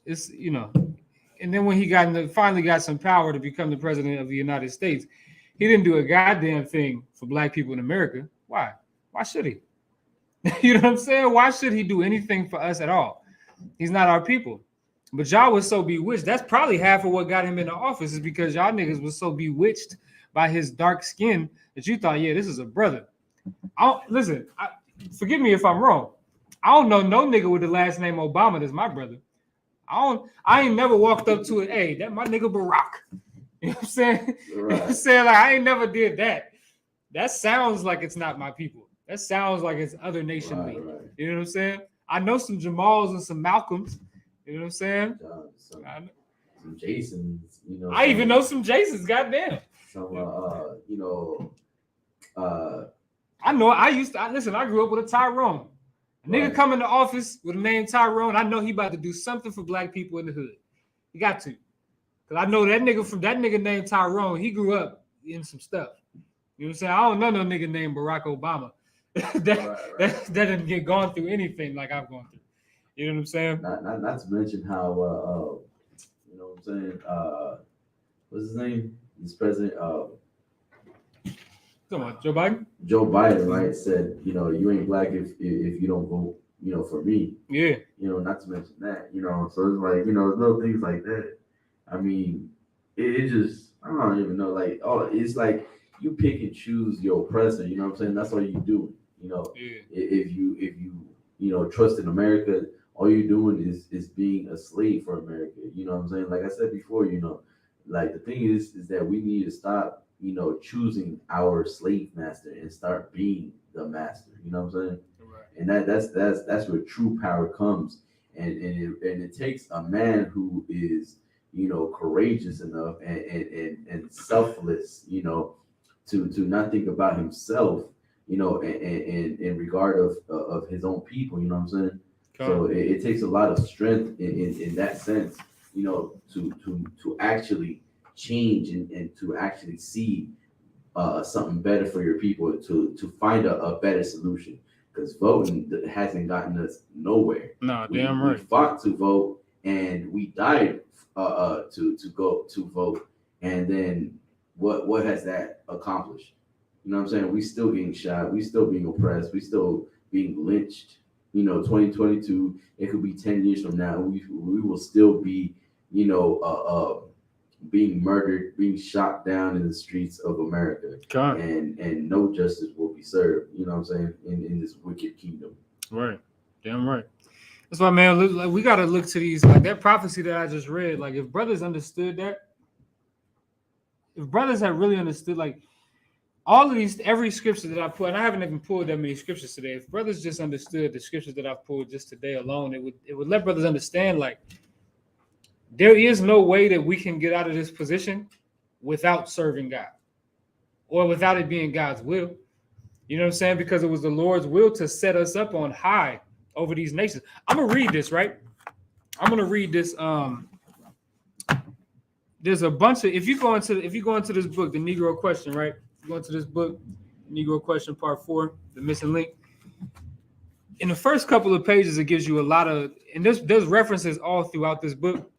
It's, and then when he finally got some power to become the president of the United States, he didn't do a goddamn thing for black people in America. Why? Why should he? You know what I'm saying? Why should he do anything for us at all? He's not our people. But y'all was so bewitched. That's probably half of what got him in the office, is because y'all niggas was so bewitched by his dark skin that you thought, yeah, this is a brother. Listen, forgive me if I'm wrong. I don't know no nigga with the last name Obama that's my brother. I ain't never walked up to it. Hey, that my nigga Barack. You know what I'm saying? Right. You know what I'm saying? Like, I ain't never did that. That sounds like it's not my people. That sounds like it's other nation Right, made. right. You know what I'm saying? I know some Jamals and some Malcolms. You know what I'm saying? Some Jasons, you know. I even know some Jasons, goddamn. Some you know, I know. Listen, I grew up with a Tyrone. A nigga Right. come in the office with the name Tyrone, I know he about to do something for black people in the hood. He got to. Cause I know that nigga named Tyrone, he grew up in some stuff. You know what I'm saying? I don't know no nigga named Barack Obama. that didn't get gone through anything like I've gone through. You know what I'm saying? Not to mention how you know what I'm saying, what's his name? This president, Come on, Joe Biden. Joe Biden, right, said, you know, you ain't black if you don't vote, you know, for me. Yeah. You know, not to mention that, you know, so it's like, you know, little things like that. I mean, it just, I don't even know, like, it's like you pick and choose your oppressor, you know what I'm saying? That's all you do, you know. Yeah. If you know, trust in America, all you're doing is being a slave for America, you know what I'm saying? Like I said before, you know, like the thing is that we need to stop, you know, choosing our slave master and start being the master, you know what I'm saying? Right. And that's where true power comes, and it takes a man who is, you know, courageous enough and selfless, you know, to not think about himself, you know, and in regard of his own people, you know what I'm saying? So it takes a lot of strength in that sense, you know, to actually change and to actually see something better for your people, to find a better solution. Because voting hasn't gotten us nowhere. No, We right. fought to vote and we died to go to vote. And then what has that accomplished? You know what I'm saying? We still getting shot. We still being oppressed. We still being lynched. You know, 2022, it could be 10 years from now. We will still be, you know, being murdered, being shot down in the streets of America. And no justice will be served. You know what I'm saying? In this wicked kingdom. Right. Damn right. That's why, man, like, we got to look to these, like that prophecy that I just read. Like, if brothers understood that, if brothers had really understood, like, all of these, every scripture that I put, and I haven't even pulled that many scriptures today. If brothers just understood the scriptures that I've pulled just today alone, it would let brothers understand, like, there is no way that we can get out of this position without serving God or without it being God's will. You know what I'm saying? Because it was the Lord's will to set us up on high over these nations. I'm gonna read this, right? I'm gonna read this. There's a bunch of, if you go into this book, the Negro Question, right? If you go into this book, Negro Question Part 4, the missing link. In the first couple of pages, it gives you a lot of, and there's references all throughout this book,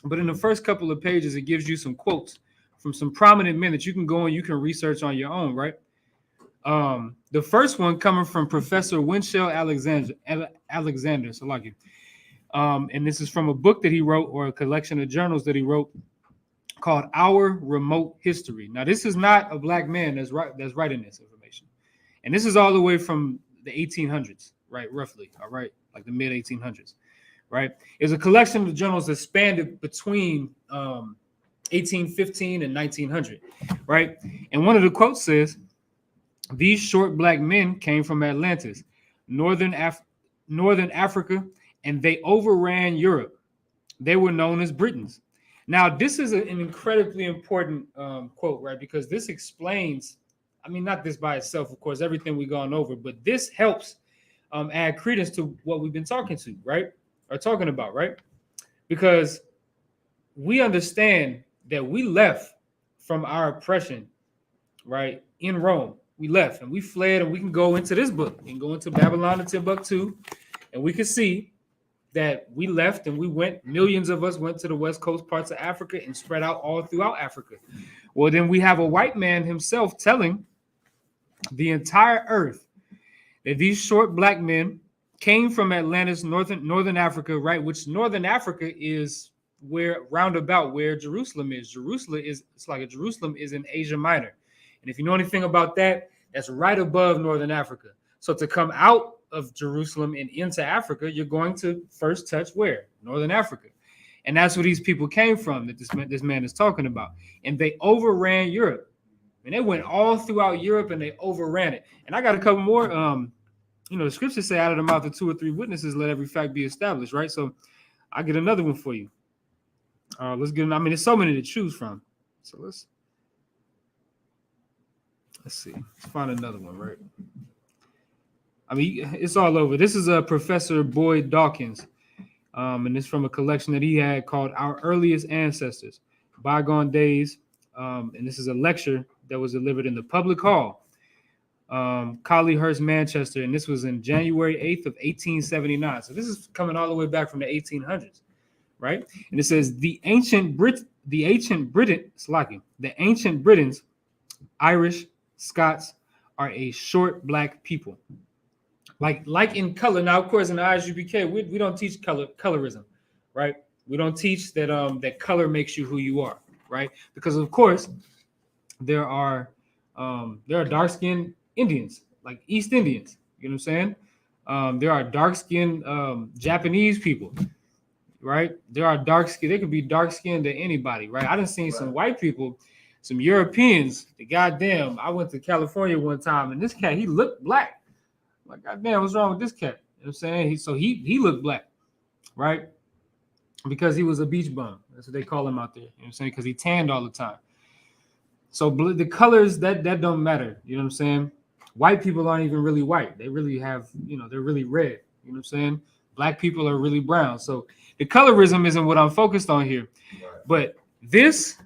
but in the first couple of pages, it gives you some quotes from some prominent men that you can go and you can research on your own, right? The first one coming from Professor Winchell Alexander, so like you. And this is from a book that he wrote, or a collection of journals that he wrote, called Our Remote History. Now, this is not a black man that's writing this information. And this is all the way from the 1800s, right? Roughly, all right? Like the mid 1800s, right? It's a collection of journals that spanned between 1815 and 1900, right? And one of the quotes says, "These short black men came from Atlantis, northern Africa, and they overran Europe. They were known as Britons." Now, this is an incredibly important quote, right? Because this explains, I mean, not this by itself, of course, everything we've gone over, but this helps add credence to what we've been talking about, right? Because we understand that we left from our oppression, right, in Rome. We left and we fled, and we can go into this book and go into Babylon and Timbuktu, and we can see that we left and we went, millions of us went to the west coast parts of Africa and spread out all throughout Africa. Well, then we have a white man himself telling the entire earth that these short black men came from Atlantis, northern Africa, right? Which northern Africa is where roundabout where Jerusalem is. Jerusalem is in Asia Minor. And if you know anything about that, that's right above northern Africa. So to come out of Jerusalem and into Africa, you're going to first touch where? Northern Africa. And that's where these people came from that this man is talking about. And they overran Europe. And they went all throughout Europe and they overran it. And I got a couple more. The scriptures say out of the mouth of 2 or 3 witnesses, let every fact be established, right? So I get another one for you. Let's get. I mean, there's so many to choose from. So let's see. Let's find another one, right? I mean, it's all over. This is Professor Boyd Dawkins, and it's from a collection that he had called "Our Earliest Ancestors: Bygone Days," and this is a lecture that was delivered in the public hall, Collyhurst, Manchester, and this was in January 8th of 1879. So this is coming all the way back from the 1800s. Right, and it says the ancient Britons, Irish, Scots, are a short black people, like in color. Now, of course, in the ISUPK, we don't teach colorism, right? We don't teach that that color makes you who you are, right? Because of course, there are dark-skinned Indians, like East Indians. You know what I'm saying? There are dark-skinned Japanese people. Right, there are they could be dark skinned to anybody, right? I done seen some white people, some Europeans. Goddamn, I went to California one time, and this cat, he looked black. Like, goddamn, what's wrong with this cat? You know what I'm saying? He looked black, right? Because he was a beach bum. That's what they call him out there. You know what I'm saying? Because he tanned all the time. So the colors that don't matter. You know what I'm saying? White people aren't even really white. They really have, they're really red. You know what I'm saying? Black people are really brown. So the colorism isn't what I'm focused on here. Right. But this,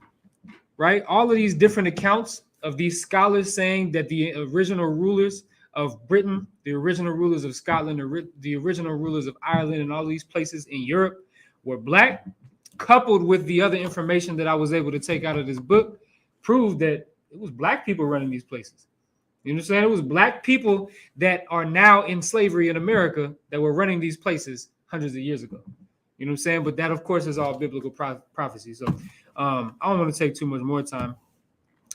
right, all of these different accounts of these scholars saying that the original rulers of Britain, the original rulers of Scotland, the original rulers of Ireland, and all these places in Europe were black, coupled with the other information that I was able to take out of this book, proved that it was black people running these places. You understand? It was black people that are now in slavery in America that were running these places hundreds of years ago. You know what I'm saying? But that, of course, is all biblical prophecy. So I don't want to take too much more time.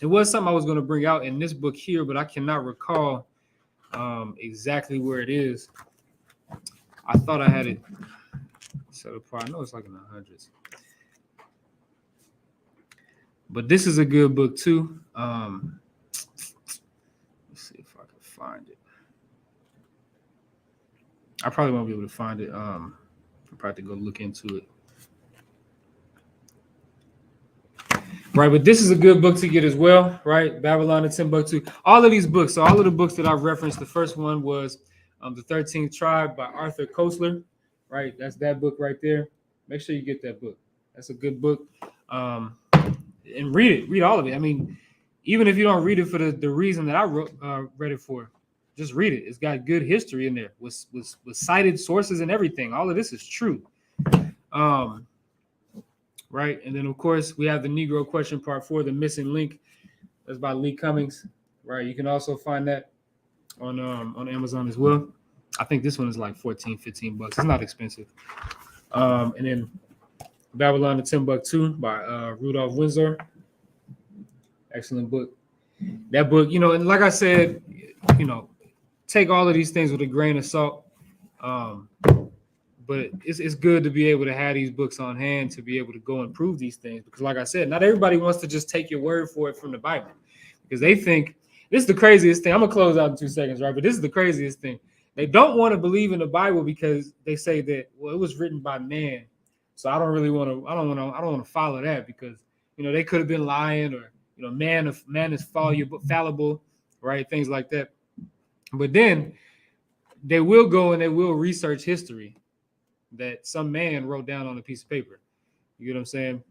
It was something I was going to bring out in this book here, but I cannot recall exactly where it is. I thought I had it set apart. I know it's like in the hundreds. But this is a good book, too. Find it. I probably won't be able to find it. I'll probably have to go look into it. Right, but this is a good book to get as well, right? Babylon and Timbuktu. All of these books, so all of the books that I've referenced, the first one was The 13th Tribe by Arthur Koestler, right? That's that book right there. Make sure you get that book. That's a good book. And read it. Read all of it. I mean, even if you don't read it for the reason that I read it for, just read it. It's got good history in there with cited sources and everything. All of this is true. Right. And then, of course, we have the Negro Question Part 4, The Missing Link. That's by Lee Cummings. Right. You can also find that on Amazon as well. I think this one is like $14-15. It's not expensive. And then Babylon and Timbuktu by Rudolph Windsor. Excellent book. That book, and like I said, take all of these things with a grain of salt. But it's good to be able to have these books on hand to be able to go and prove these things. Because like I said, not everybody wants to just take your word for it from the Bible. Because they think, this is the craziest thing. I'm going to close out in 2 seconds, right? But this is the craziest thing. They don't want to believe in the Bible because they say that, well, it was written by man. So I don't want to follow that because, they could have been lying or, man is fallible, right? Things like that. But then they will go and they will research history that some man wrote down on a piece of paper. You get what I'm saying?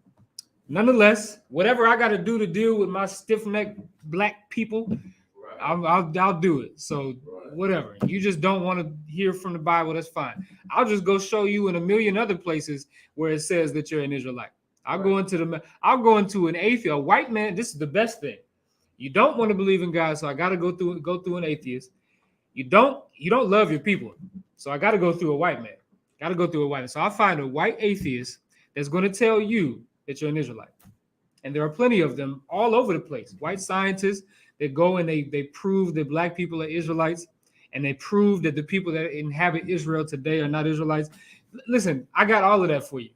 Nonetheless, whatever I got to do to deal with my stiff-necked black people, right, I'll do it. So whatever. You just don't want to hear from the Bible, that's fine. I'll just go show you in a million other places where it says that you're an Israelite. I'll go into an atheist, a white man. This is the best thing. You don't want to believe in God, so I got to go through an atheist. You don't love your people. So I got to go through a white man. Got to go through a white man. So I find a white atheist that's going to tell you that you're an Israelite. And there are plenty of them all over the place. White scientists that go and they prove that black people are Israelites, and they prove that the people that inhabit Israel today are not Israelites. Listen, I got all of that for you.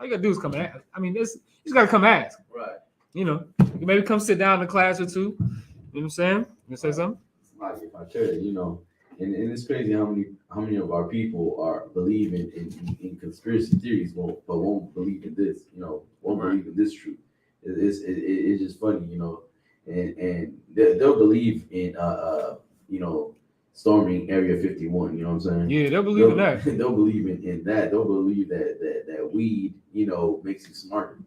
All you got to do is come ask. I mean, you just got to come ask. Right. You know, you maybe come sit down in a class or two. You know what I'm saying? You say something? Like if I could, you know, and it's crazy how many of our people are believe in conspiracy theories, but won't believe in this, you know, won't believe in this truth. It's just funny, you know, and they'll believe in you know, storming Area 51. You know what I'm saying? Yeah, they'll believe in that. They'll believe in that. They'll believe that weed, you know, makes you smarter.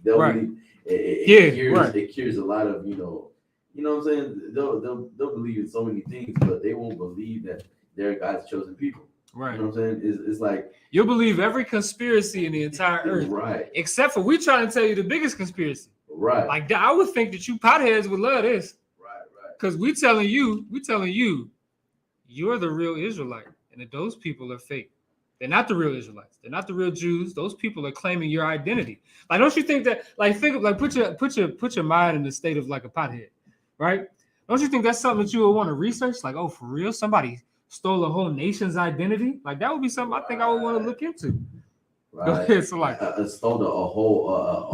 They'll believe it cures a lot of, you know what I'm saying? They'll believe in so many things, but they won't believe that they're God's chosen people. Right. You know what I'm saying? It's like you'll believe every conspiracy in the entire earth, right? Except for we trying to tell you the biggest conspiracy, right? Like I would think that you potheads would love this, right? Because we telling you, you're the real Israelite, and that those people are fake. They're not the real Israelites. They're not the real Jews. Those people are claiming your identity. Like, don't you think that? Like, put your mind in the state of like a pothead, right? Don't you think that's something that you would want to research? Like, oh, for real, somebody stole a whole nation's identity? Like, that would be something I think I would want to look into. Right. Go ahead, so like stole a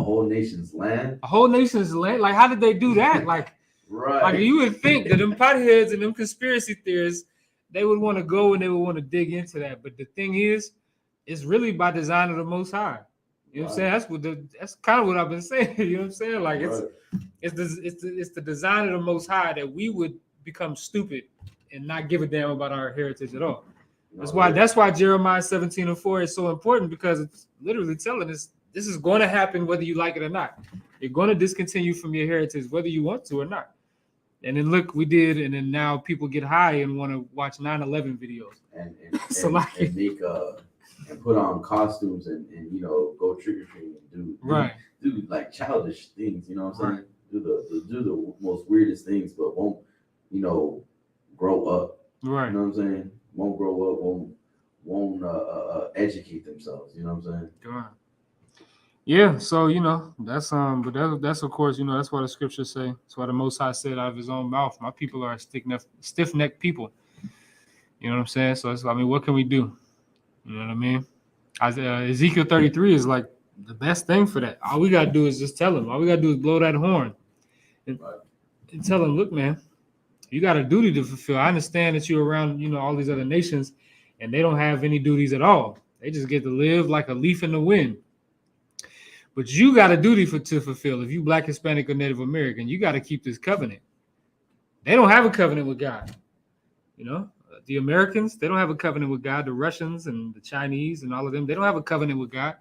whole nation's land. A whole nation's land. Like, how did they do that? Like, right. Like you would think that them potheads and them conspiracy theorists, they would want to go and they would want to dig into that. But the thing is, it's really by design of the Most High. You know what I'm saying? That's kind of what I've been saying. You know what I'm saying? Like it's the design of the Most High that we would become stupid and not give a damn about our heritage at all. That's why Jeremiah 17:4 is so important, because it's literally telling us this is going to happen whether you like it or not. You're going to discontinue from your heritage whether you want to or not. And then look, we did, and then now people get high and want to watch 9/11 videos and make and put on costumes and you know, go trick or treating and do like childish things. You know what I'm saying? Do the most weirdest things, but won't, you know, grow up. Right. You know what I'm saying? Won't grow up. Won't educate themselves. You know what I'm saying? Right. Yeah, so you know that's but that's of course, you know, that's what the scriptures say. That's why the Most High said out of His own mouth, "My people are stiff-necked people." You know what I'm saying? So I mean, what can we do? You know what I mean? Ezekiel 33 is like the best thing for that. All we gotta do is just tell him. All we gotta do is blow that horn and tell him, "Look, man, you got a duty to fulfill. I understand that you're around, you know, all these other nations, and they don't have any duties at all. They just get to live like a leaf in the wind." But you got a duty to fulfill. If you Black, Hispanic, or Native American, you got to keep this covenant. They don't have a covenant with God. You know, the Americans, they don't have a covenant with God. The Russians and the Chinese and all of them, they don't have a covenant with God.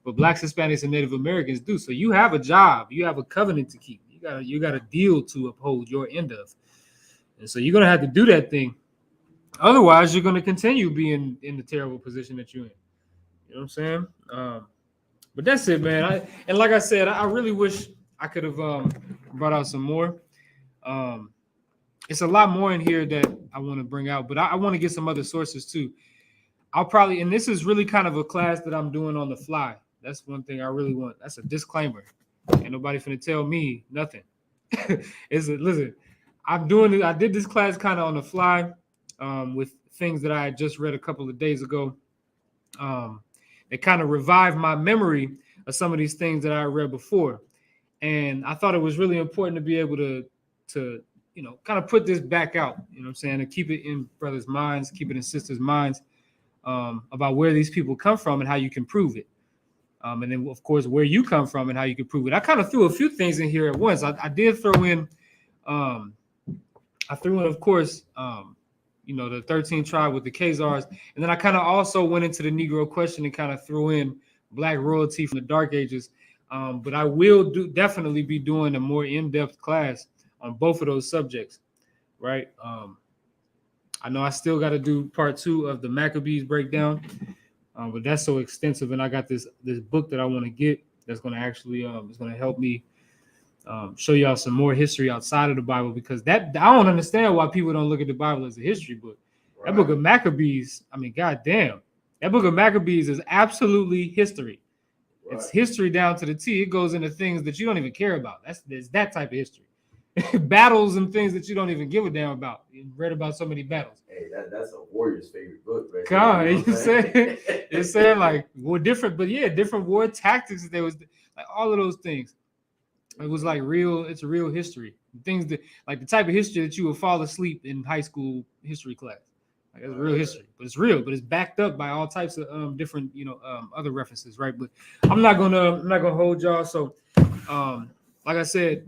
But Blacks, Hispanics, and Native Americans do. So you have a job. You have a covenant to keep. You got a deal to uphold your end of. And so you're going to have to do that thing. Otherwise, you're going to continue being in the terrible position that you're in. You know what I'm saying? But that's it, man. And like I said, I really wish I could have brought out some more. It's a lot more in here that I want to bring out, but I want to get some other sources too. I'll probably, and this is really kind of a class that I'm doing on the fly. That's one thing I really want. That's a disclaimer. Ain't nobody finna tell me nothing. Listen, I'm doing it. I did this class kind of on the fly with things that I had just read a couple of days ago. It kind of revived my memory of some of these things that I read before. And I thought it was really important to be able to you know, kind of put this back out, you know what I'm saying, and keep it in brothers' minds, keep it in sisters' minds about where these people come from and how you can prove it. And then, of course, where you come from and how you can prove it. I kind of threw a few things in here at once. I did throw in, of course, you know, the 13th tribe with the Khazars. And then I kind of also went into the Negro question and kind of threw in Black royalty from the Dark Ages. But I will definitely be doing a more in-depth class on both of those subjects, right? I know I still got to do part 2 of the Maccabees breakdown, but that's so extensive. And I got this book that I want to get that's going to actually is going to help me show y'all some more history outside of the Bible, because that I don't understand why people don't look at the Bible as a history book. That book of Maccabees, I mean, goddamn, that book of Maccabees is absolutely history. Right. It's history down to the T. It goes into things that you don't even care about. It's that type of history. Battles and things that you don't even give a damn about. You read about so many battles. Hey, that's a warrior's favorite book, right? God, you saying like different war tactics. There was like all of those things. It was like it's real history. Things that like the type of history that you would fall asleep in high school history class. Like it's real history, but it's real, but it's backed up by all types of different, other references, right? But I'm not gonna hold y'all. So, like I said,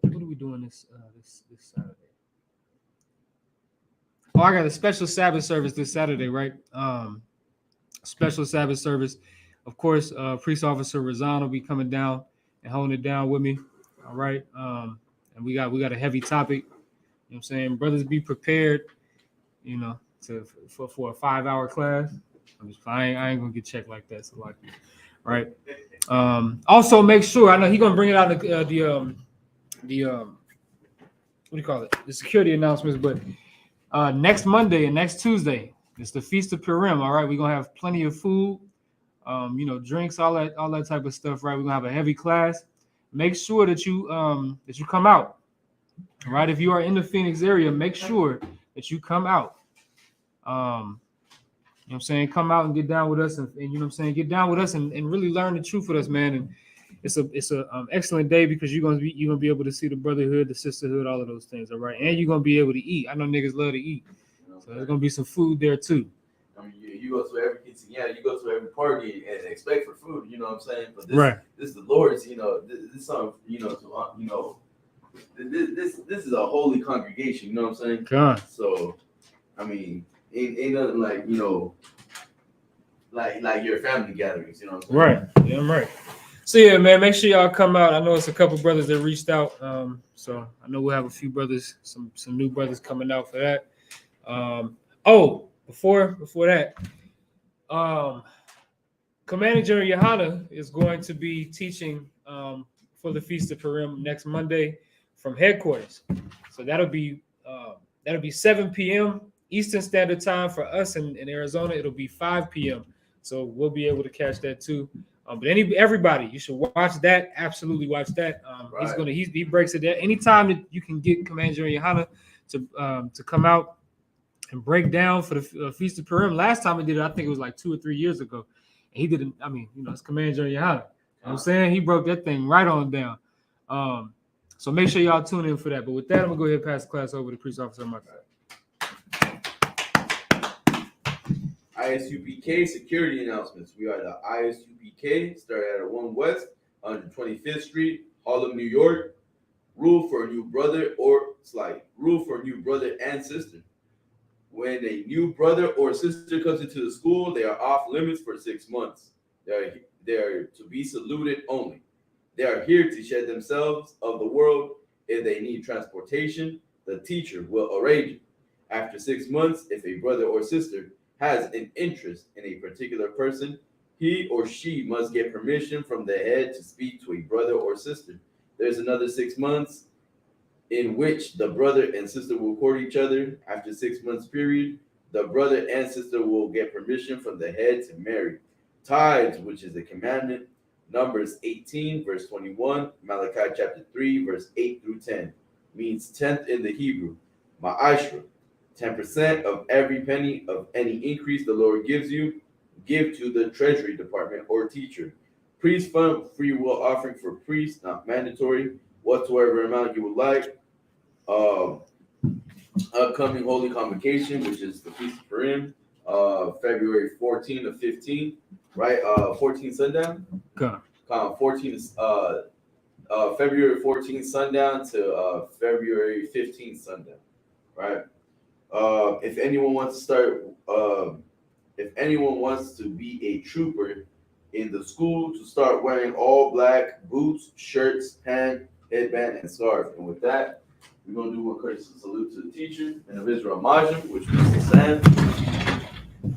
what are we doing this Saturday? Oh, I got a special Sabbath service this Saturday, right? Special Sabbath service. Of course, Priest Officer Razan will be coming down and holding it down with me. All right. And we got a heavy topic. You know what I'm saying? Brothers, be prepared, for a 5-hour class. I ain't gonna get checked like that. So like, right. Also make sure, I know he's gonna bring it out the what do you call it? The security announcements, but next Monday and next Tuesday, it's the Feast of Purim. All right, we're gonna have plenty of food, drinks, all that type of stuff. Right, we're gonna have a heavy class. Make sure that you come out. All right, if you are in the Phoenix area, make sure that you come out. You know what I'm saying? Come out and get down with us, and you know what I'm saying? Get down with us and really learn the truth with us, man. And it's a excellent day because you're gonna be able to see the brotherhood, the sisterhood, all of those things. All right, and you're gonna be able to eat. I know niggas love to eat, so there's gonna be some food there too. I mean, you go to every quinceañera, you go to every party and expect for food. You know what I'm saying? But this is the Lord's. This is something. This is a holy congregation. You know what I'm saying? God. So, I mean, ain't nothing like your family gatherings. You know what I'm saying? Right. Yeah, I'm right. So yeah, man, make sure y'all come out. I know it's a couple brothers that reached out. So I know we'll have a few brothers, some new brothers coming out for that. Before that, Commander General Yohana is going to be teaching for the Feast of Purim next Monday from headquarters. So that'll be 7 p.m. Eastern Standard Time for us in Arizona. It'll be 5 p.m. So we'll be able to catch that too. But everybody, you should watch that. Absolutely watch that. Right. He breaks it down. Anytime that you can get Commander General Yohana to come out and break down for the Feast of Purim. Last time he did it, I think it was like 2 or 3 years ago. And he didn't. I mean, it's Commander General Yohana. You know what I'm saying? He broke that thing right on down. So make sure y'all tune in for that. But with that, I'm gonna go ahead and pass the class over to Priest Officer Mark. ISUPK security announcements. We are the ISUPK, start at 1 West, 125th Street, Harlem, New York. Rule for a new brother and sister. When a new brother or sister comes into the school, they are off limits for 6 months. They are to be saluted only. They are here to shed themselves of the world. If they need transportation, the teacher will arrange it. After 6 months, if a brother or sister has an interest in a particular person, he or she must get permission from the head to speak to a brother or sister. There's another 6 months in which the brother and sister will court each other. After 6 months period, the brother and sister will get permission from the head to marry. Tithes, which is a commandment, Numbers 18, verse 21, Malachi chapter 3, verse 8 through 10, means tenth in the Hebrew. Ma'ashra, 10% of every penny of any increase the Lord gives you, give to the Treasury Department or teacher. Priest fund, free will offering for priests, not mandatory, whatsoever amount you would like. Upcoming Holy Convocation, which is the Feast of Purim, February 14 to 15, right? 14 sundown. Okay. 14 February 14 sundown to February 15 sundown, right? If anyone wants to be a trooper in the school, to start wearing all black boots, shirts, pants, headband, and scarf. And with that, we're going to do a courtesy salute to the teacher, and of Israel Majim, which means the sand,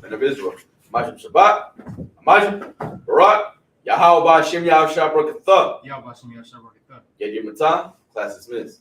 and of Israel Majim Shabbat, Majim, Barak, Yahweh Ba'Shem Yahweh Shabbat Barakatah. Yahweh Ba'Shem Yahweh Shabbat Barakatah. Get your matah, class dismissed.